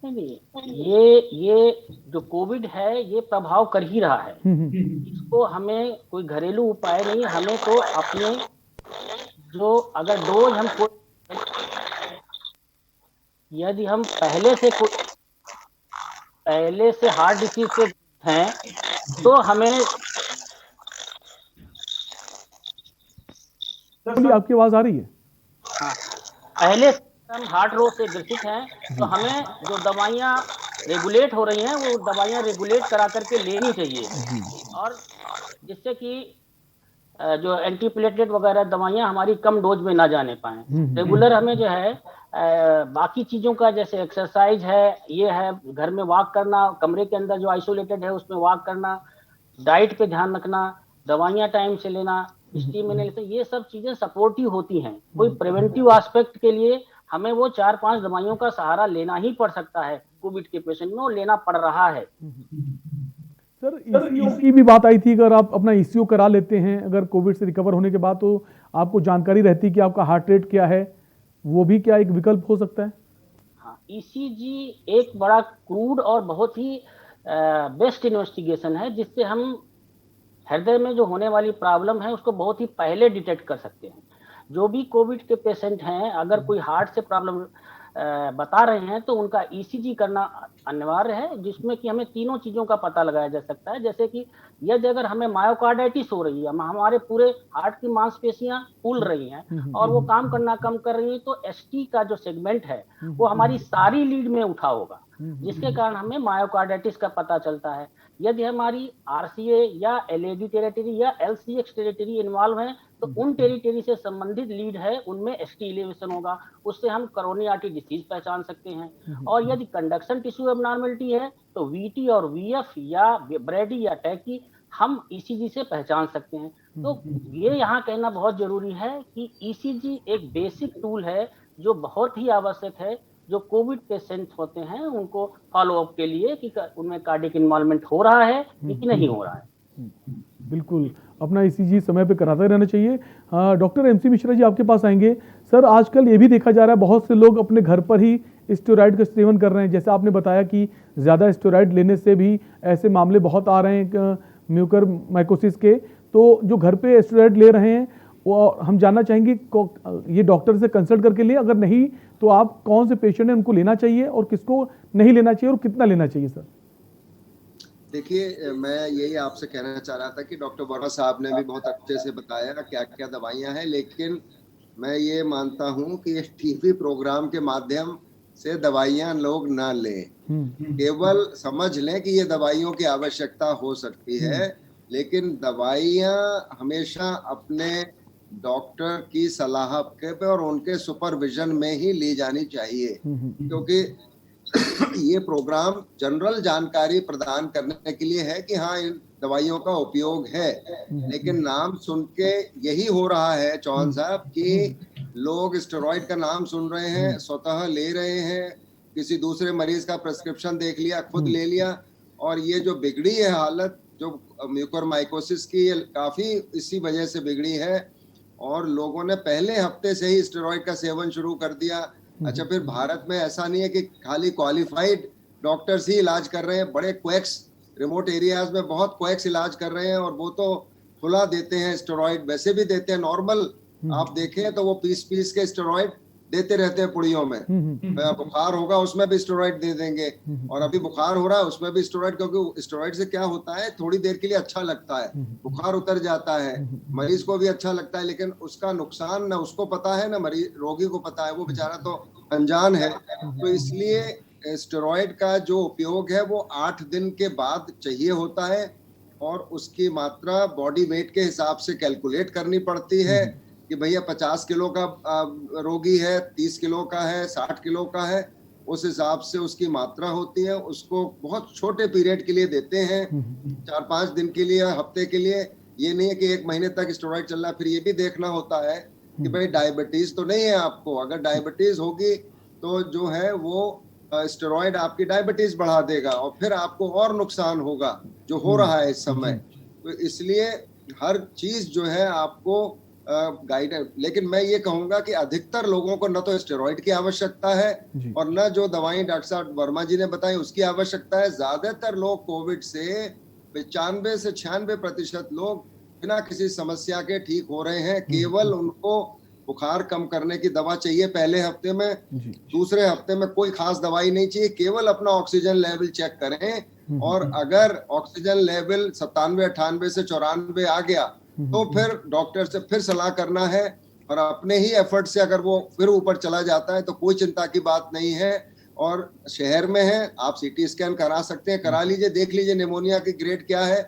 ये जो कोविड है ये प्रभाव कर ही रहा है। इसको हमें कोई घरेलू उपाय नहीं, हमें तो अपने जो अगर डोज हम यदि हम पहले से हार्ट डिसीज से हैं तो हमें आपकी आवाज आ रही है? हाँ, पहले हम हार्ट रोग से ग्रसित हैं तो हमें जो दवाइयाँ रेगुलेट हो रही हैं वो दवाइयाँ रेगुलेट करा करके लेनी चाहिए और जिससे कि जो एंटीप्लेटलेट वगैरह दवाइयाँ हमारी कम डोज में ना जाने पाएं। रेगुलर हमें जो है बाकी चीज़ों का जैसे एक्सरसाइज है, ये है घर में वॉक करना, कमरे के अंदर जो आइसोलेटेड है उसमें वॉक करना, डाइट पे ध्यान रखना, दवाइयाँ टाइम से लेना, स्टीम इनहेलेशन, ये सब चीजें सपोर्टिव होती हैं। कोई प्रिवेंटिव एस्पेक्ट के लिए हमें वो 4-5 दवाइयों का सहारा लेना ही पड़ सकता है। कोविड के पेशेंट में वो लेना पड़ रहा है। सर ईसीओ की भी बात आई थी, अगर आप अपना ईसीओ करा लेते हैं अगर कोविड से रिकवर होने के बाद तो आपको जानकारी रहती कि आपका हार्ट रेट क्या है, वो भी क्या एक विकल्प हो सकता है? हाँ, ईसीजी एक बड़ा क्रूड और बहुत ही बेस्ट इन्वेस्टिगेशन है जिससे हम हृदय में जो होने वाली प्रॉब्लम है उसको बहुत ही पहले डिटेक्ट कर सकते हैं। जो भी कोविड के पेशेंट हैं अगर कोई हार्ट से प्रॉब्लम बता रहे हैं तो उनका ईसीजी करना अनिवार्य है, जिसमें कि हमें तीनों चीज़ों का पता लगाया जा सकता है। जैसे कि यदि अगर हमें मायोकार्डाइटिस हो रही है, हमारे पूरे हार्ट की मांसपेशियां फूल रही हैं और वो काम करना कम कर रही हैं, तो एसटी का जो सेगमेंट है वो हमारी सारी लीड में उठा होगा, जिसके कारण हमें मायोकार्डाइटिस का पता चलता है। यदि हमारी आरसीए या एलएडी टेरिटरी या एलसीएक्स टेरिटरी इन्वॉल्व है तो उन टेरिटरी से संबंधित लीड है उनमें एसटी एलिवेशन होगा, उससे हम कोरोनरी आर्टरी डिसीज पहचान सकते हैं। और यदि कंडक्शन टिश्यू एबनॉर्मलिटी है तो वीटी और वीएफ या ब्रेडी या टैकी हम ईसीजी से पहचान सकते हैं। तो ये यहाँ कहना बहुत जरूरी है कि ईसीजी एक बेसिक टूल है जो बहुत ही आवश्यक है, जो कोविड पेशेंट होते हैं उनको फॉलो अप के लिए कि उनमें कार्डियक इन्वॉल्वमेंट हो रहा है कि नहीं हो रहा है। बिल्कुल, अपना ईसीजी समय पे कराते रहना चाहिए। डॉक्टर एमसी मिश्रा जी आपके पास आएंगे। सर आजकल ये भी देखा जा रहा है बहुत से लोग अपने घर पर ही स्टेरॉइड का सेवन कर रहे हैं, जैसे आपने बताया कि ज़्यादा स्टेरॉइड लेने से भी ऐसे मामले बहुत आ रहे हैं म्यूकर माइकोसिस के, तो जो घर पे स्टेरॉइड ले रहे हैं वो हम जानना चाहेंगे ये डॉक्टर से कंसल्ट करके लें, अगर नहीं तो आप कौन से पेशेंट हैं उनको लेना चाहिए और किसको नहीं लेना चाहिए और कितना लेना चाहिए? सर देखिए, मैं यही आपसे कहना चाह रहा था कि डॉक्टर वर्मा साहब ने भी बहुत अच्छे से बताया क्या क्या दवाइयां हैं, लेकिन मैं ये मानता हूं कि इस टीवी प्रोग्राम के माध्यम से दवाइयां लोग ना लें, केवल समझ लें कि ये दवाइयों की आवश्यकता हो सकती है, लेकिन दवाइयां हमेशा अपने डॉक्टर की सलाह पे और उनके सुपरविजन में ही ली जानी चाहिए, क्योंकि ये प्रोग्राम जनरल जानकारी प्रदान करने के लिए है कि हाँ इन दवाइयों का उपयोग है, लेकिन नाम सुन के यही हो रहा है चौहान साहब कि लोग स्टेरॉइड का नाम सुन रहे हैं, स्वतः ले रहे हैं, किसी दूसरे मरीज का प्रेस्क्रिप्शन देख लिया, खुद ले लिया, और ये जो बिगड़ी है हालत जो म्यूकोरमाइकोसिस की, काफी इसी वजह से बिगड़ी है और लोगों ने पहले हफ्ते से ही स्टेरॉइड का सेवन शुरू कर दिया। अच्छा, फिर भारत में ऐसा नहीं है कि खाली क्वालिफाइड डॉक्टर्स ही इलाज कर रहे हैं, बड़े क्वैक्स रिमोट एरियाज में बहुत क्वैक्स इलाज कर रहे हैं और वो तो खुला देते हैं स्टेरॉइड, वैसे भी देते हैं, नॉर्मल आप देखें तो वो पीस के स्टेरॉइड देते रहते हैं पुड़ियों में। बुखार होगा उसमें भी स्टेरॉइड दे देंगे, और अभी बुखार हो रहा है उसमें भी स्टेरॉइड, क्योंकि स्टेरॉइड से क्या होता है, थोड़ी देर के लिए अच्छा लगता है, बुखार उतर जाता है, मरीज को भी अच्छा लगता है, लेकिन उसका नुकसान ना उसको पता है ना मरीज रोगी को पता है, वो बेचारा तो अनजान है। तो इसलिए स्टेरॉइड का जो उपयोग है वो 8 दिन के बाद चाहिए होता है, और उसकी मात्रा बॉडी वेट के हिसाब से कैलकुलेट करनी पड़ती है कि भैया 50 किलो का रोगी है, 30 किलो का है, 60 किलो का है, उस हिसाब से उसकी मात्रा होती है। उसको बहुत छोटे पीरियड के लिए देते हैं, 4-5 दिन के लिए, हफ्ते के लिए। ये नहीं है कि 1 महीने तक स्टेरॉइड चल रहा है। फिर ये भी देखना होता है कि भाई डायबिटीज तो नहीं है आपको। अगर डायबिटीज होगी तो जो है वो स्टेरॉइड आपकी डायबिटीज बढ़ा देगा, और फिर आपको और नुकसान होगा जो हो रहा है इस समय। तो इसलिए हर चीज जो है आपको गाइडेंस, लेकिन मैं ये कहूंगा कि अधिकतर लोगों को न तो स्टेरॉइड की आवश्यकता है और न जो दवाएं डॉक्टर साहब वर्मा जी ने बताई उसकी आवश्यकता है। ज्यादातर लोग कोविड से 95 से 96% लोग बिना किसी समस्या के ठीक हो रहे हैं। केवल उनको बुखार कम करने की दवा चाहिए पहले हफ्ते में, दूसरे हफ्ते में कोई खास दवाई नहीं चाहिए, केवल अपना ऑक्सीजन लेवल चेक करें, और अगर ऑक्सीजन लेवल 97-98 से 94 आ गया तो फिर डॉक्टर से फिर सलाह करना है, और अपने ही एफर्ट से अगर वो फिर ऊपर चला जाता है तो कोई चिंता की बात नहीं है। और शहर में है, आप सीटी स्कैन करा सकते हैं, करा लीजिए, देख लीजिए निमोनिया की ग्रेड क्या है,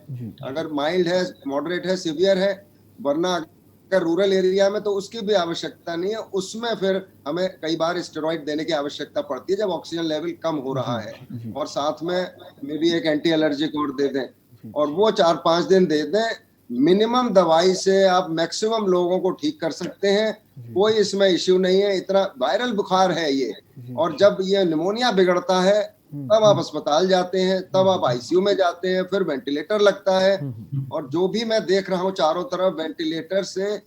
अगर माइल्ड है, मॉडरेट है, सीवियर है। वरना अगर रूरल एरिया में तो उसकी भी आवश्यकता नहीं है, उसमें फिर हमें कई बार स्टेरॉइड देने की आवश्यकता पड़ती है जब ऑक्सीजन लेवल कम हो रहा है, और साथ में भी एक एंटी एलर्जिक और दे दें, और वो 4-5 दिन दे दें। मिनिमम दवाई से आप मैक्सिमम लोगों को ठीक कर सकते हैं, कोई इसमें इश्यू नहीं है। इतना वायरल बुखार है ये, और जब ये निमोनिया बिगड़ता है तब आप अस्पताल जाते हैं, तब आप आईसीयू में जाते हैं, फिर वेंटिलेटर लगता है। और जो भी मैं देख रहा हूँ चारों तरफ वेंटिलेटर से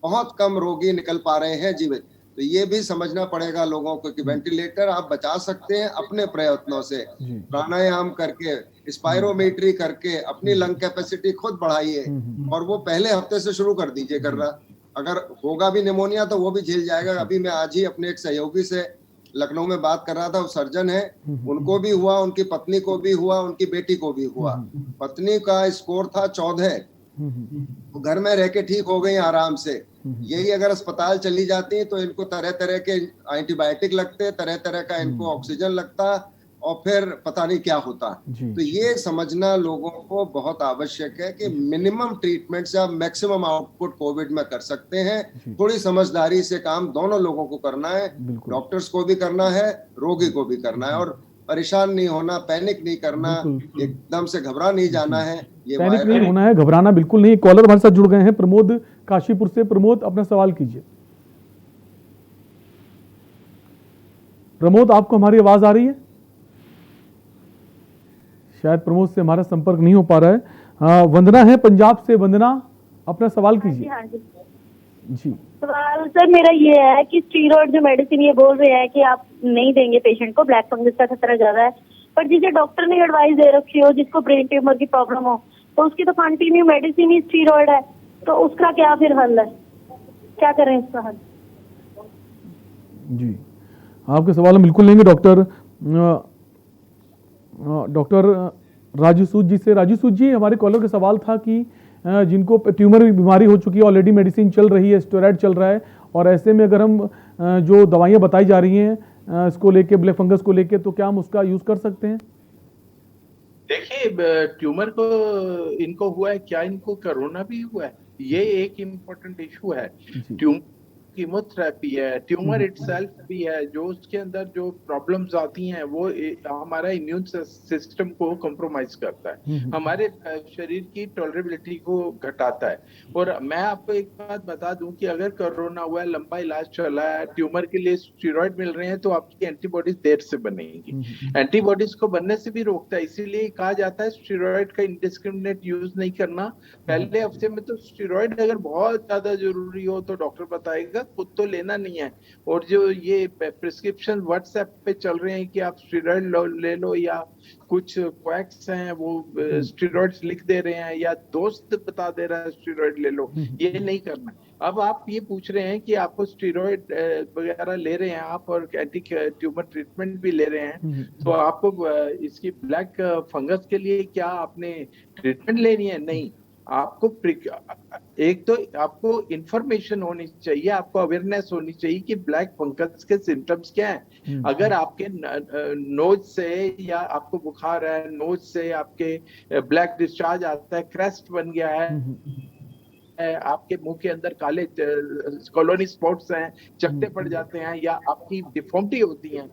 बहुत कम रोगी निकल पा रहे हैं जीवित। तो ये भी समझना पड़ेगा लोगों को कि वेंटिलेटर आप बचा सकते हैं अपने प्रयत्नों से, प्राणायाम करके, स्पायरोमेट्री करके अपनी लंग कैपेसिटी खुद बढ़ाइए, और वो पहले हफ्ते से शुरू कर दीजिए करना। अगर होगा भी निमोनिया तो वो भी झेल जाएगा। अभी मैं आज ही अपने एक सहयोगी से लखनऊ में बात कर रहा था, वो सर्जन है, उनको भी हुआ, उनकी पत्नी को भी हुआ, उनकी बेटी को भी हुआ। पत्नी का स्कोर था 14, वो घर में रह के ठीक हो गई आराम से। यही अगर अस्पताल चली जाती तो इनको तरह तरह के एंटीबायोटिक लगते, तरह तरह का इनको ऑक्सीजन लगता, और फिर पता नहीं क्या होता। तो ये समझना लोगों को बहुत आवश्यक है कि मिनिमम ट्रीटमेंट से आप मैक्सिमम आउटपुट कोविड में कर सकते हैं। थोड़ी समझदारी से काम दोनों लोगों को करना है, डॉक्टर्स को भी करना है, रोगी को भी करना है, और परेशान नहीं होना, पैनिक नहीं करना, एकदम से घबरा नहीं जाना है। ये पैनिक नहीं होना है, घबराना बिल्कुल नहीं। कॉलर हमारे साथ जुड़ गए हैं, प्रमोद काशीपुर से। प्रमोद, अपना सवाल कीजिए। प्रमोद, आपको हमारी आवाज आ रही है? शायद प्रमोद से हमारा संपर्क नहीं हो पा रहा है। वंदना है पंजाब से। वंदना, अपना सवाल कीजिए। हाँ जी, जी। सवाल सर मेरा ये है कि स्टीरॉइड जो मेडिसिन ये बोल रहे हैं कि आप नहीं देंगे पेशेंट को, ब्लैक फंगस का खतरा ज्यादा है, पर जिसे डॉक्टर ने एडवाइस दे रखी हो, जिसको ब्रेन ट्यूमर की प्रॉब्लम हो, तो उसकी तो कंटिन्यू मेडिसिन ही स्टीरॉइड है, तो उसका क्या फिर हल है? क्या करें इसका हल? जी, आपके सवाल हम बिल्कुल लेंगे डॉक्टर राजू सूद जी से। राजू सूद जी, हमारे कॉलर का सवाल था कि जिनको ट्यूमर की बीमारी हो चुकी है, ऑलरेडी मेडिसिन चल रही है, स्टेरॉइड चल रहा है, और ऐसे में अगर हम जो दवाइयाँ बताई जा रही हैं इसको लेके, ब्लैक फंगस को लेके, तो क्या हम उसका यूज कर सकते हैं? देखिए, ट्यूमर को इनको हुआ है, क्या इनको कोरोना भी हुआ है? ये एक इम्पोर्टेंट इशू है। ट्यूमर कीमोथेरेपी है, ट्यूमर इटसेल्फ भी है, जो उसके अंदर जो प्रॉब्लम्स आती हैं वो हमारा इम्यून सिस्टम को कॉम्प्रोमाइज करता है, हमारे शरीर की टॉलरेबिलिटी को घटाता है। और मैं आपको एक बात बता दूं कि अगर कोरोना हुआ है, लंबा इलाज चला है, ट्यूमर के लिए स्टेरॉइड मिल रहे हैं, तो आपकी एंटीबॉडीज देर से बनेंगी। एंटीबॉडीज को बनने से भी रोकता है, इसीलिए कहा जाता है स्टेरॉइड का इंडिस्क्रिमिनेट यूज नहीं करना। पहले हफ्ते में तो स्टेरॉइड अगर बहुत ज्यादा जरूरी हो तो डॉक्टर बताएगा, खुद तो लेना नहीं है। और जो ये प्रिस्क्रिप्शन व्हाट्सएप पे चल रहे हैं कि आप स्टेरॉइड ले लो, या कुछ क्वैक्स हैं वो स्टेरॉइड्स लिख दे रहे हैं, या दोस्त बता दे रहा है स्टेरॉइड ले लो, ये नहीं करना। अब आप ये पूछ रहे हैं कि आपको स्टेरॉइड वगैरह ले रहे हैं आप, और एंटी ट्यूमर ट्रीटमेंट भी ले रहे हैं, तो आपको इसकी ब्लैक फंगस के लिए क्या आपने ट्रीटमेंट लेनी है? नहीं। आपको एक तो आपको इंफॉर्मेशन होनी चाहिए, आपको अवेयरनेस होनी चाहिए कि ब्लैक फंगस के सिम्टम्स क्या हैं। अगर आपके नोज से या आपको बुखार है, नोज से आपके ब्लैक डिस्चार्ज आता है, क्रेस्ट बन गया है, आपके मुंह के अंदर काले कॉलोनी स्पॉट्स हैं, चकते पड़ जाते हैं, या आपकी डिफॉर्मिटी होती है,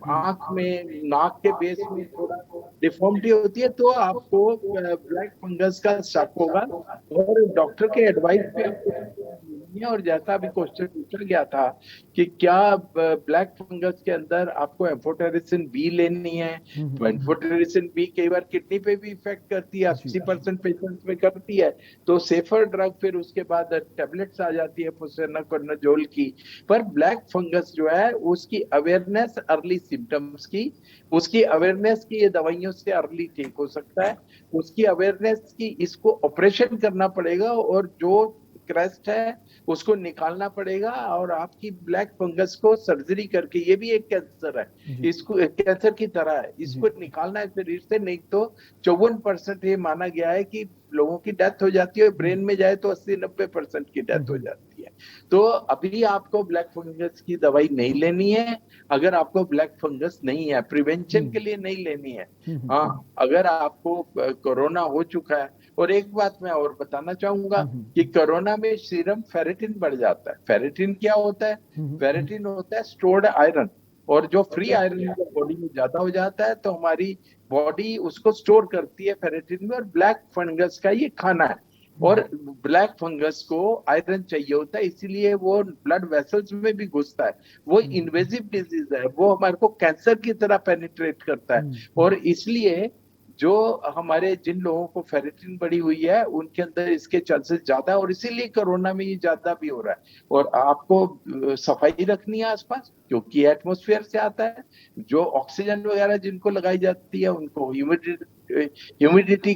आंख में, नाक के बेस में थोड़ा डिफॉर्मिटी होती है, तो आपको ब्लैक फंगस का शक होगा और डॉक्टर के एडवाइस पे। और जैसा अभी क्वेश्चन पूछा गया था कि क्या ब्लैक फंगस के अंदर आपको एम्फोटेरिसिन बी लेनी है, तो एम्फोटेरिसिन बी कई बार किडनी पे भी इफेक्ट करती है, 80% पेशेंट्स में करती है, तो सेफर ड्रग फिर उसके बाद टेबलेट्स आ जाती है फ्लुसाइनाकोनाजोल की। पर ब्लैक फंगस जो है उसकी अवेयरनेस अर्ली सिम्टम्स की, उसकी अवेयरनेस की ये दवाइयों से अर्ली ठीक हो सकता है, उसकी अवेयरनेस की इसको ऑपरेशन करना पड़ेगा और जो क्रेस्ट है उसको निकालना पड़ेगा, और आपकी ब्लैक फंगस को सर्जरी करके, ये भी एक कैंसर है, इसको कैंसर की तरह है, इसको निकालना है शरीर से, नहीं तो 54% ये माना गया है कि लोगों की डेथ हो जाती है, ब्रेन में जाए तो 80-90% की डेथ हो जाती है। तो अभी आपको ब्लैक फंगस की दवाई नहीं लेनी है, अगर आपको ब्लैक फंगस नहीं है, प्रिवेंशन के लिए नहीं लेनी है। हाँ, अगर आपको कोरोना हो चुका है, और एक बात मैं और बताना चाहूंगा कि कोरोना में सीरम फेरेटिन बढ़ जाता है। फेरेटिन क्या होता है? फेरेटिन होता है स्टोर्ड आयरन, और जो फ्री आयरन बॉडी में ज्यादा हो जाता है तो हमारी बॉडी उसको स्टोर करती है फेरेटिन में, और ब्लैक फंगस का ये खाना है। और ब्लैक फंगस को आयरन चाहिए होता है, इसीलिए वो ब्लड वेसल्स में भी घुसता है। वो इन्वेजिव डिजीज है, वो हमारे को कैंसर की तरह पेनिट्रेट करता है, और इसलिए जो हमारे जिन लोगों को फेरेटिन बढ़ी हुई है उनके अंदर इसके चांसेस ज्यादा है, और इसीलिए कोरोना में ये ज्यादा भी हो रहा है। और आपको सफाई रखनी है आसपास, क्योंकि एटमॉस्फेयर से आता है। जो ऑक्सीजन वगैरह जिनको लगाई जाती है उनको ह्यूमिडिटी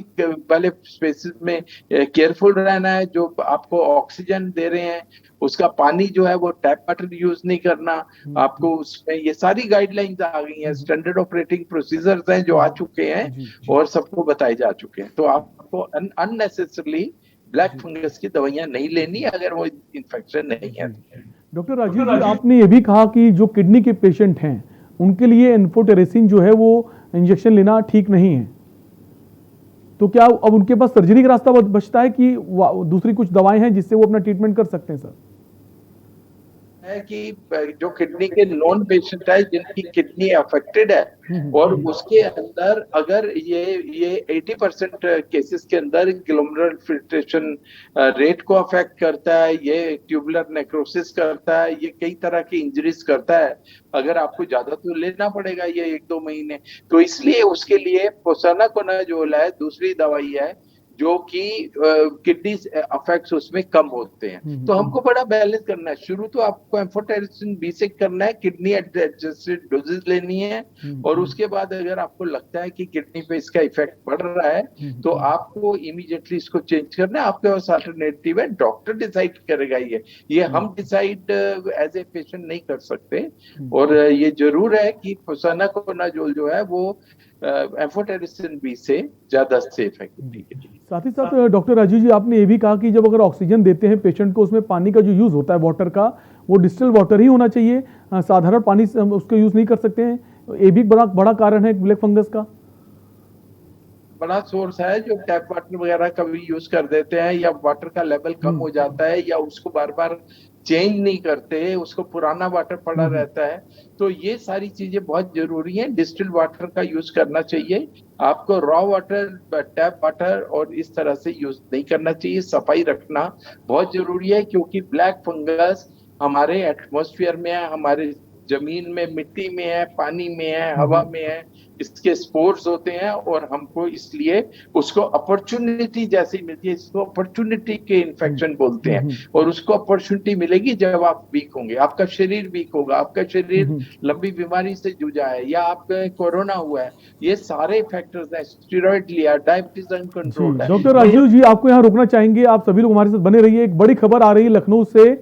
वाले स्पेसेस में केयरफुल रहना है। जो आपको ऑक्सीजन दे रहे हैं उसका पानी जो है वो टैप वाटर यूज नहीं करना आपको, उसमें ये सारी गाइडलाइंस आ गई हैं, स्टैंडर्ड ऑपरेटिंग प्रोसीजर्स हैं जो आ चुके हैं और सबको बताए जा चुके हैं। तो आपको अननेसेसरली ब्लैक फंगस की दवाइयां नहीं लेनी अगर वो इन्फेक्शन नहीं है। डॉक्टर राजीव जी, आपने ये भी कहा कि जो किडनी के पेशेंट हैं उनके लिए एन्फोटेरेसिन जो है वो इंजेक्शन लेना ठीक नहीं है, तो क्या अब उनके पास सर्जरी का रास्ता बचता है कि दूसरी कुछ दवाएं हैं जिससे वो अपना ट्रीटमेंट कर सकते हैं? सर है कि जो किडनी के नॉन पेशेंट है जिनकी किडनी अफेक्टेड है और उसके अंदर अगर ये 80% केसेस के अंदर ग्लोमेरुलर फिल्ट्रेशन रेट को अफेक्ट करता है, ये ट्यूबुलर नेक्रोसिस करता है, ये कई तरह की इंजरीज करता है। अगर आपको ज्यादा तो लेना पड़ेगा ये 1-2 महीने, तो इसलिए उसके लिए फ्लुसाइनाकोनाजोल है, दूसरी दवाई है जो कि किडनी अफेक्ट्स उसमें कम होते हैं। तो हमको बड़ा बैलेंस करना है। शुरू तो आपको एम्फोटेरिसिन बी से करना है, किडनी एडजस्टेड डोजेज लेनी है, और उसके बाद अगर आपको लगता है कि किडनी पे इसका इफेक्ट पड़ रहा है तो आपको इमीडिएटली इसको चेंज करना है। आपके पास अल्टरनेटिव है, डॉक्टर डिसाइड करेगा। ये हम डिसाइड एज ए पेशेंट नहीं कर सकते। और ये जरूर है कि फ्लुसाइनाकोनाजोल जो है वो एम्फोटेरिसिन बी से ज्यादा सेफ है किडनी के लिए। साथ ही साथ डॉक्टर राजीव जी, आपने ये भी कहा कि जब अगर ऑक्सीजन देते हैं पेशेंट को, उसमें पानी का जो यूज होता है वाटर का, वो डिस्टिल वाटर ही होना चाहिए, साधारण पानी से हम उसका यूज नहीं कर सकते हैं। ये भी बड़ा कारण है ब्लैक फंगस का। बड़ा सोर्स है जो टैप वाटर वगैरह का भी यूज कर देते हैं, या वाटर का लेवल कम हो जाता है, या उसको बार बार चेंज नहीं करते, उसको पुराना वाटर पड़ा रहता है। तो ये सारी चीजें बहुत जरूरी हैं। डिस्टिल वाटर का यूज करना चाहिए। आपको रॉ वाटर, टैप वाटर और इस तरह से यूज नहीं करना चाहिए। सफाई रखना बहुत जरूरी है, क्योंकि ब्लैक फंगस हमारे एटमॉस्फेयर में है, हमारे जमीन में, मिट्टी में है, पानी में है, हवा में है, इसके स्पोर्स होते हैं और हमको इसलिए उसको अपॉर्चुनिटी जैसी मिलती है, इसको अपॉर्चुनिटी के इन्फेक्शन बोलते हैं। और उसको अपॉर्चुनिटी मिलेगी जब आप वीक होंगे, आपका शरीर वीक होगा, आपका शरीर लंबी बीमारी से जूझा है या आपका कोरोना हुआ है, ये सारे फैक्टर्स हैं, स्टेरॉइड लिया, डायबिटीज अनकंट्रोल है। डॉक्टर राजीव जी, आपको यहाँ रुकना चाहेंगे, आप सभी लोग हमारे साथ बने रहिए। एक बड़ी खबर आ रही है लखनऊ से,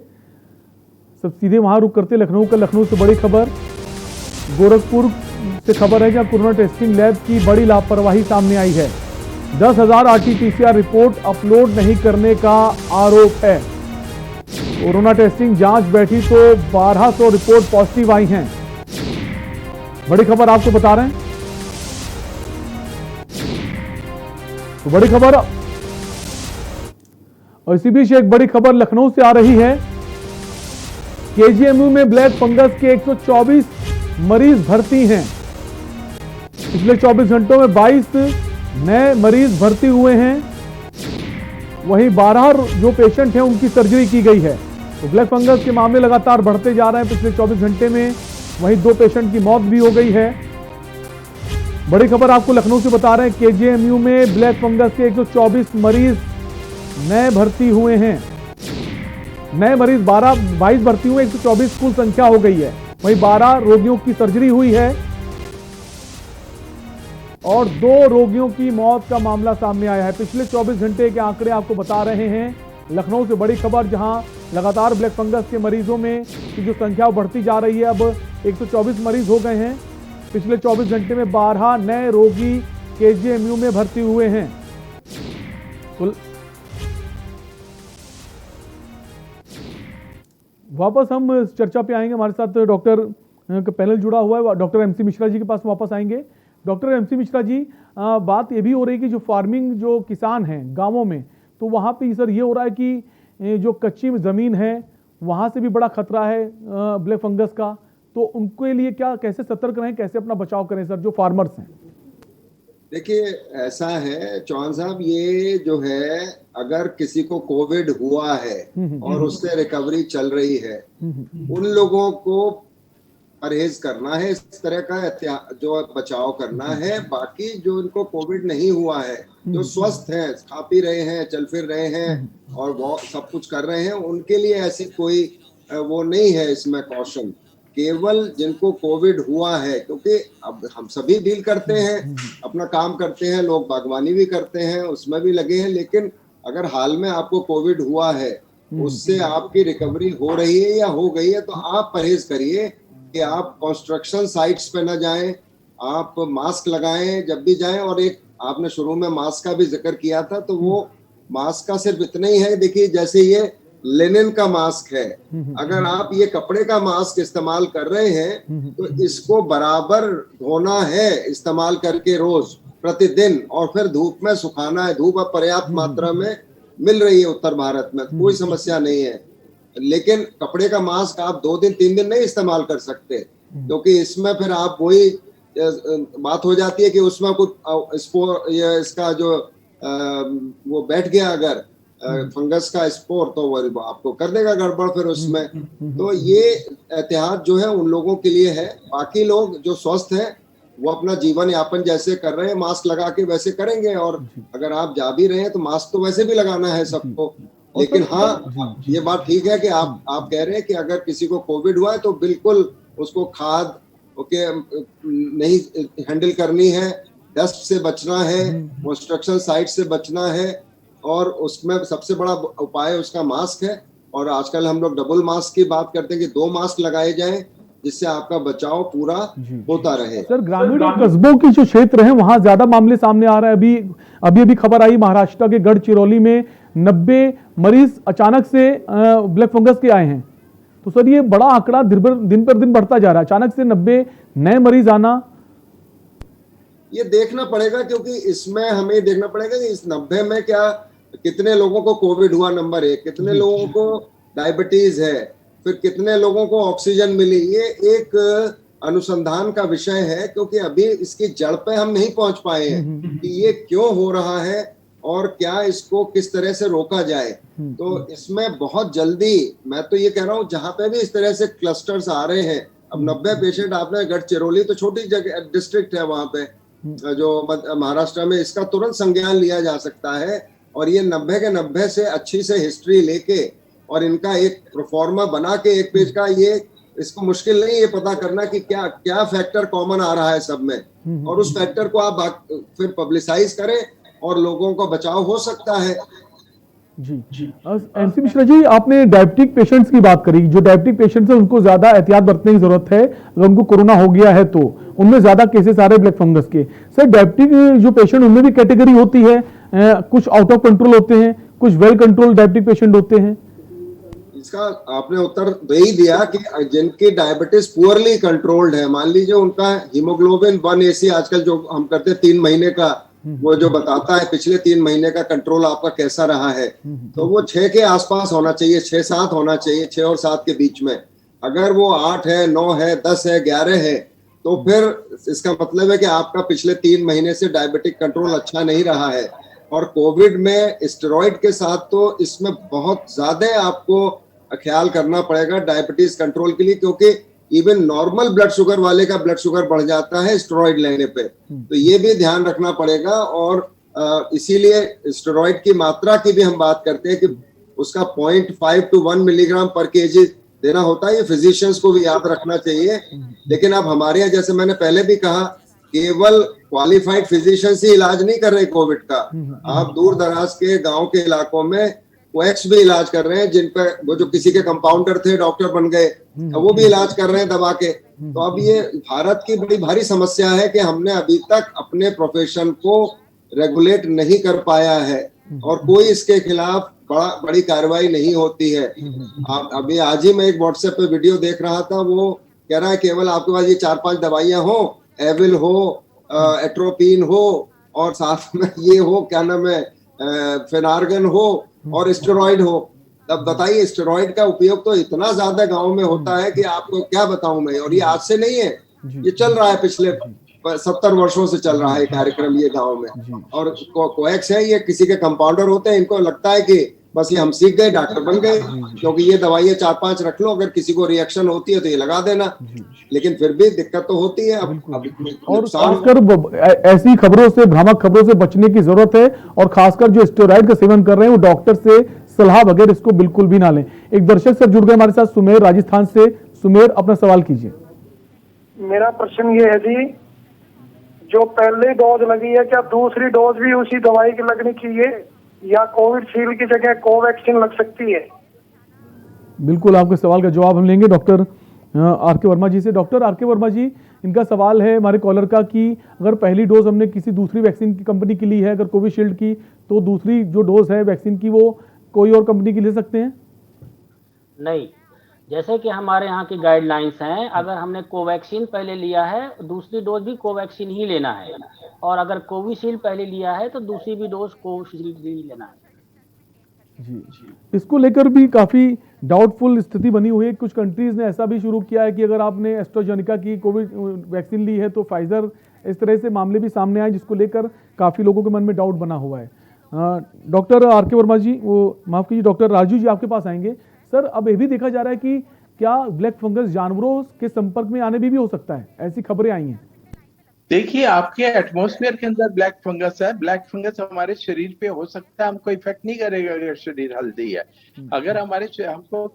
सब सीधे वहां रुक करते लखनऊ से बड़ी खबर। गोरखपुर से खबर है कि कोरोना टेस्टिंग लैब की बड़ी लापरवाही सामने आई है। 10,000 RT-PCR रिपोर्ट अपलोड नहीं करने का आरोप है। कोरोना टेस्टिंग जांच बैठी तो 1200 रिपोर्ट पॉजिटिव आई हैं। बड़ी खबर आपको बता रहे हैं। तो बड़ी खबर, और इसी बीच एक बड़ी खबर लखनऊ से आ रही है। KGMU में ब्लैक फंगस के 124 मरीज भर्ती हैं। पिछले 24 घंटों में 22 नए मरीज भर्ती हुए हैं। वहीं 12 जो पेशेंट हैं उनकी सर्जरी की गई है। तो ब्लैक फंगस के मामले लगातार बढ़ते जा रहे हैं। पिछले 24 घंटे में वहीं 2 पेशेंट की मौत भी हो गई है। बड़ी खबर आपको लखनऊ से बता रहे हैं, KGMU में ब्लैक फंगस के 124 मरीज नए भर्ती हुए हैं। नए मरीज 22 भर्ती हुए, 124 कुल संख्या हो गई है। वहीं 12 रोगियों की सर्जरी हुई है और 2 रोगियों की मौत का मामला सामने आया है। पिछले 24 घंटे के आंकड़े आपको बता रहे हैं। लखनऊ से बड़ी खबर, जहां लगातार ब्लैक फंगस के मरीजों में की जो संख्या बढ़ती जा रही है। अब 124 मरीज हो गए हैं। पिछले 24 घंटे में 12 नए रोगी KGMU में भर्ती हुए हैं। तो वापस हम इस चर्चा पे आएंगे। हमारे साथ डॉक्टर का पैनल जुड़ा हुआ है, डॉक्टर MC मिश्रा जी के पास वापस आएंगे। डॉक्टर MC मिश्रा जी, बात ये भी हो रही है कि जो फार्मिंग जो किसान हैं गांवों में, तो वहाँ पे सर ये हो रहा है कि जो कच्ची ज़मीन है वहाँ से भी बड़ा खतरा है ब्लैक फंगस का। तो उनके लिए क्या, कैसे सतर्क रहें, कैसे अपना बचाव करें सर, जो फार्मर्स हैं? देखिए, ऐसा है चौहान साहब, ये जो है अगर किसी को कोविड हुआ है और उससे रिकवरी चल रही है, उन लोगों को परहेज करना है, इस तरह का जो बचाव करना है। बाकी जो इनको कोविड नहीं हुआ है, जो स्वस्थ हैं, खा पी रहे हैं, चल फिर रहे हैं और वो सब कुछ कर रहे हैं, उनके लिए ऐसी कोई वो नहीं है इसमें कॉशन। केवल जिनको कोविड हुआ है, क्योंकि अब हम सभी डील करते हैं, अपना काम करते हैं, लोग बागवानी भी करते हैं, उसमें भी लगे हैं, लेकिन अगर हाल में आपको कोविड हुआ है, उससे आपकी रिकवरी हो रही है या हो गई है, तो आप परहेज करिए कि आप कंस्ट्रक्शन साइट्स पे ना जाएं, आप मास्क लगाएं जब भी जाएं। और एक आपने शुरू में मास्क का भी जिक्र किया था, तो वो मास्क का सिर्फ इतना ही है, देखिए जैसे ये लिनन का मास्क है, अगर आप ये कपड़े का मास्क इस्तेमाल कर रहे हैं तो इसको बराबर धोना है, इस्तेमाल करके रोज प्रतिदिन, और फिर धूप में सुखाना है। धूप अब पर्याप्त मात्रा में मिल रही है उत्तर भारत में, कोई समस्या नहीं है। लेकिन कपड़े का मास्क आप 2 दिन 3 दिन नहीं इस्तेमाल कर सकते, क्योंकि इसमें फिर आप वही बात हो जाती है कि उसमें कुछ स्पोर या इसका जो वो बैठ गया अगर फंगस का स्पोर, तो वो आपको कर देगा गड़बड़ फिर उसमें। तो ये एहतियात जो है उन लोगों के लिए है। बाकी लोग जो स्वस्थ हैं वो अपना जीवन यापन जैसे कर रहे हैं, मास्क लगा के वैसे करेंगे। और अगर आप जा भी रहे हैं तो मास्क तो वैसे भी लगाना है सबको। लेकिन हाँ, ये बात ठीक है कि आप कह रहे हैं कि अगर किसी को कोविड हुआ है तो बिल्कुल उसको खाद नहीं हैंडल करनी है, डस्ट से बचना है, कंस्ट्रक्शन साइट से बचना है, और उसमें सबसे बड़ा उपाय उसका मास्क है। और आजकल हम लोग डबल मास्क की बात करते हैं कि 2 मास्क लगाए जाएं, जिससे आपका बचाव पूरा होता रहे। सर, ग्रामीण और कस्बों के जो क्षेत्र हैं वहां ज्यादा मामले सामने आ रहे हैं। अभी खबर आई महाराष्ट्र के गढ़चिरौली में 90 मरीज अचानक से ब्लैक फंगस के आए हैं। तो सर, ये बड़ा आंकड़ा दिन पर दिन बढ़ता जा रहा है, अचानक से 90 नए मरीज आना। ये देखना पड़ेगा, क्योंकि इसमें हमें देखना पड़ेगा कि इस 90 में क्या कितने लोगों को कोविड हुआ, नंबर 1, कितने लोगों को डायबिटीज है, फिर कितने लोगों को ऑक्सीजन मिली। ये एक अनुसंधान का विषय है, क्योंकि अभी इसकी जड़ पे हम नहीं पहुंच पाए हैं कि ये क्यों हो रहा है और क्या इसको किस तरह से रोका जाए। तो इसमें बहुत जल्दी, मैं तो ये कह रहा हूँ, जहां पे भी इस तरह से क्लस्टर्स आ रहे हैं अब 90 पेशेंट आपने गढ़चिरौली तो छोटी जगह डिस्ट्रिक्ट है वहां पे जो महाराष्ट्र में, इसका तुरंत संज्ञान लिया जा सकता है और ये 90 के 90 से अच्छी से हिस्ट्री लेके और इनका एक प्रोफॉर्मा बना के एक पेज का, ये इसको मुश्किल नहीं ये पता करना कि क्या क्या फैक्टर कॉमन आ रहा है सब में, और उस फैक्टर को आप फिर पब्लिसाइज करें और लोगों को बचाव हो सकता है। जी एमसी मिश्रा जी, आपने डायबिटिक पेशेंट्स की बात करी। जो डायबिटिक पेशेंट्स हैं उनको ज्यादा एहतियात बरतने की जरूरत है, अगर उनको कोरोना हो गया है तो उनमें ज्यादा केसेस आ रहे हैं ब्लैक फंगस के। सर, डायबिटिक जो पेशेंट उनमें भी कैटेगरी होती है, कुछ आउट ऑफ कंट्रोल होते हैं, कुछ वेल कंट्रोल डायबिटिक पेशेंट होते हैं। इसका आपने उत्तर दे ही दिया कि जिनकी डायबिटीज पुअरली कंट्रोल्ड है, मान लीजिए उनका हीमोग्लोबिन 1AC आजकल जो हम करते हैं 3 महीने का, वो जो बताता है पिछले 3 महीने का कंट्रोल आपका कैसा रहा है, तो वो 6 के आसपास होना चाहिए, 6-7 होना चाहिए, 6 और 7 के बीच में। अगर वो 8 है, 9 है, 10 है, 11 है, तो फिर इसका मतलब है कि आपका पिछले 3 महीने से डायबिटिक कंट्रोल अच्छा नहीं रहा है। और कोविड में स्टेरॉइड के साथ तो इसमें बहुत ज्यादा आपको ख्याल करना पड़ेगा डायबिटीज कंट्रोल के लिए, क्योंकि इवन नॉर्मल ब्लड शुगर वाले का ब्लड शुगर बढ़ जाता है स्टेरॉइड लेने पे, तो ये भी ध्यान रखना पड़ेगा। और इसीलिए स्टेरॉइड की मात्रा की भी हम बात करते हैं कि उसका 0.5 to 1 मिलीग्राम पर केजी देना होता है, ये फिजिशियंस को भी याद रखना चाहिए। लेकिन अब हमारे यहाँ, जैसे मैंने पहले भी कहा, केवल क्वालिफाइड फिजिशियंस ही इलाज नहीं कर रहे कोविड का, आप दूर दराज के गांव के इलाकों में कोएक्स भी इलाज कर रहे हैं, जिन पर वो जो किसी के कंपाउंडर थे डॉक्टर बन गए, वो भी इलाज कर रहे हैं दवा के। तो अब ये भारत की बड़ी भारी समस्या है कि हमने अभी तक अपने प्रोफेशन को रेगुलेट नहीं कर पाया है और कोई इसके खिलाफ बड़ी कार्रवाई नहीं होती है। अभी आज ही मैं एक व्हाट्सएप पे वीडियो देख रहा था, वो कह रहा है केवल आपके पास ये 4-5 दवाइयां हो, एविल हो, एट्रोपिन हो और साथ में ये हो, क्या नाम है, फेनार्गन हो और स्टेरॉइड हो। तब बताइए, स्टेरॉइड का उपयोग तो इतना ज्यादा गांव में होता है कि आपको क्या बताऊं मैं। और ये आज से नहीं है, ये चल रहा है, पिछले 70 वर्षों से चल रहा है कार्यक्रम ये गांव में। और कोएक्स है, ये किसी के कंपाउंडर होते हैं, इनको लगता है कि बस ये हम सीख गए, डॉक्टर बन गए, क्योंकि ये दवाइयां 4-5 रख लो, अगर किसी को रिएक्शन होती है तो ये लगा देना, लेकिन फिर भी दिक्कत तो होती है। और खासकर ऐसी खबरों से, भ्रामक खबरों से बचने की जरूरत है, और खासकर जो स्टेरॉइड का सेवन कर रहे हैं वो डॉक्टर से सलाह बगैर इसको बिल्कुल भी ना लें। एक दर्शक सर जुड़ गए हमारे साथ, सुमेर राजस्थान से। सुमेर, अपना सवाल कीजिए। मेरा प्रश्न ये है जी, जो पहले डोज लगी है, क्या दूसरी डोज भी उसी दवाई की लगनी चाहिए या कोविडशील्ड की जगह कोवैक्सीन लग सकती है? बिल्कुल, आपके सवाल का जवाब हम लेंगे डॉक्टर आर.के. वर्मा जी से। Doctor R K. वर्मा जी, इनका सवाल है हमारे कॉलर का कि अगर पहली डोज हमने किसी दूसरी वैक्सीन की कंपनी की ली है, अगर कोविशील्ड की, तो दूसरी जो डोज है वैक्सीन की वो कोई और कंपनी की ले सकते हैं? नहीं, जैसे कि हमारे यहाँ की गाइडलाइंस हैं, अगर हमने कोवैक्सीन पहले लिया है, दूसरी डोज भी कोवैक्सीन ही लेना है, और अगर कोविशील्ड पहले लिया है तो दूसरी भी डोज कोविशील्ड ही लेना है। जी, इसको लेकर भी काफी डाउटफुल स्थिति बनी हुई है। कुछ कंट्रीज ने ऐसा भी शुरू किया है कि अगर आपने एस्ट्राजेनेका की कोविड वैक्सीन ली है तो फाइजर, इस तरह से मामले भी सामने आए, जिसको लेकर काफी लोगों के मन में डाउट बना हुआ है। Doctor R K. वर्मा जी, वो माफ कीजिए, डॉक्टर राजू जी आपके पास आएंगे। सर, अब ये भी देखा जा रहा है कि क्या ब्लैक फंगस जानवरों के संपर्क में आने भी हो सकता है, ऐसी खबरें आई हैं। देखिए, आपके एटमॉस्फेयर के अंदर ब्लैक फंगस है। ब्लैक फंगस हमारे शरीर पे हो सकता है, हमको इफेक्ट नहीं करेगा अगर शरीर हेल्दी है। अगर हमको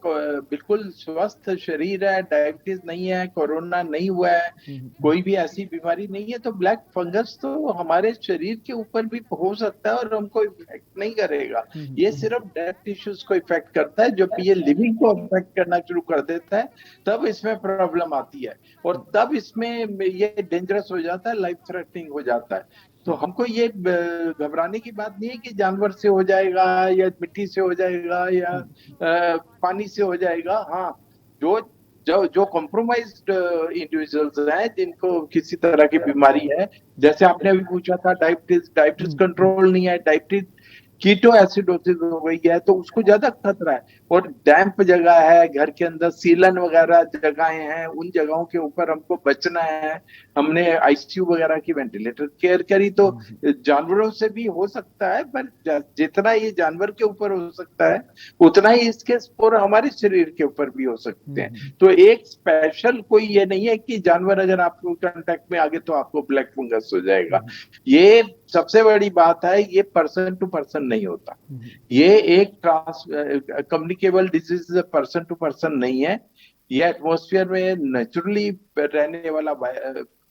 बिल्कुल स्वस्थ शरीर है, डायबिटीज नहीं है, कोरोना नहीं हुआ है, कोई भी ऐसी बीमारी नहीं है, तो ब्लैक फंगस तो हमारे शरीर के ऊपर भी हो सकता है और हमको इफेक्ट नहीं करेगा। ये सिर्फ डेड टिश्यूज को इफेक्ट करता है। जब ये लिविंग को इफेक्ट करना शुरू कर देता है तब इसमें प्रॉब्लम आती है, और तब इसमें ये डेंजरस हो जाता है, लाइफ थ्रेटनिंग हो जाता है। तो हमको ये घबराने की बात नहीं है कि जानवर से हो जाएगा या मिट्टी से हो जाएगा या पानी से हो जाएगा। हाँ, जो कॉम्प्रोमाइज्ड इंडिविजुअल्स हैं, जिनको किसी तरह की बीमारी है, जैसे आपने अभी पूछा था डायबिटीज कंट्रोल नहीं है, डायबिटीज कीटो एसिडोसिस हो गई है तो उसको ज्यादा खतरा है। और डैम्प जगह है, घर के अंदर सीलन वगैरह जगहें हैं, उन जगहों के ऊपर हमको बचना है। हमने आईसीयू वगैरह की वेंटिलेटर केयर करी तो जानवरों से भी हो सकता है, पर जितना ये जानवर के ऊपर हो सकता है उतना ही इसके स्पोर हमारे शरीर के ऊपर भी हो सकते हैं। तो एक स्पेशल कोई ये नहीं है कि जानवर अगर आपको कांटेक्ट में आ गए तो आपको ब्लैक फंगस हो जाएगा। ये सबसे बड़ी बात है, ये पर्सन टू पर्सन नहीं होता, ये एक communicable disease person to person नहीं है, ये एटमॉस्फेयर में नेचुरली रहने वाला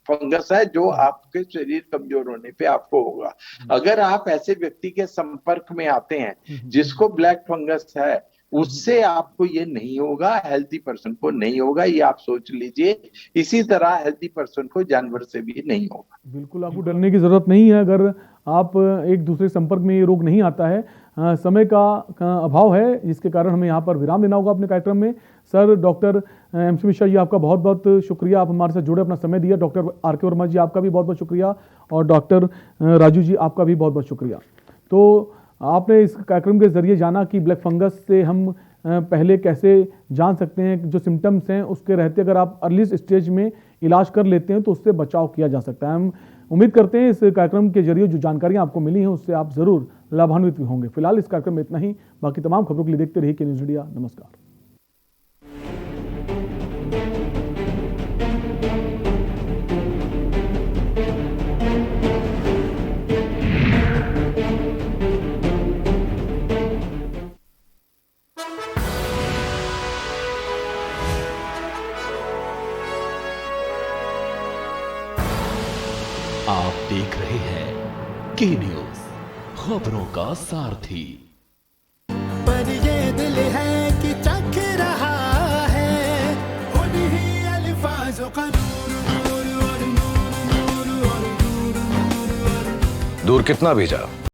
फंगस है जो आपके शरीर कमजोर होने पे आपको होगा। अगर आप ऐसे व्यक्ति के संपर्क में आते हैं जिसको ब्लैक फंगस है, उससे आपको ये नहीं होगा, हेल्दी पर्सन को नहीं होगा, ये आप सोच लीजिए। इसी तरह हेल्दी पर्सन को जानवर से भी नहीं होगा। बिल्कुल आपको डरने की जरूरत नहीं है अगर आप एक दूसरे संपर्क में ये रोग नहीं आता है। समय का अभाव है जिसके कारण हमें यहाँ पर विराम देना होगा अपने कार्यक्रम में। Sir doctor MC Mishra ji आपका बहुत बहुत शुक्रिया, आप हमारे साथ जुड़े, अपना समय दिया। डॉक्टर RK वर्मा जी आपका भी बहुत बहुत शुक्रिया और डॉक्टर राजू जी आपका भी बहुत बहुत शुक्रिया। तो आपने इस कार्यक्रम के जरिए जाना कि ब्लैक फंगस से हम पहले कैसे जान सकते हैं, जो सिम्टम्स हैं उसके रहते अगर आप अर्ली स्टेज में इलाज कर लेते हैं तो उससे बचाव किया जा सकता है। हम उम्मीद करते हैं इस कार्यक्रम के जरिए जो जानकारियां आपको मिली हैं उससे आप जरूर लाभान्वित भी होंगे। फिलहाल इस कार्यक्रम में इतना ही, बाकी तमाम खबरों के लिए देखते रहिए के न्यूज़ इंडिया। नमस्कार। आप देख रहे हैं के न्यूज़, खबरों का सारथी। पर ये दिल है कि चख रहा है उन्हीं अल्फाज़ों का दूर कितना भी जा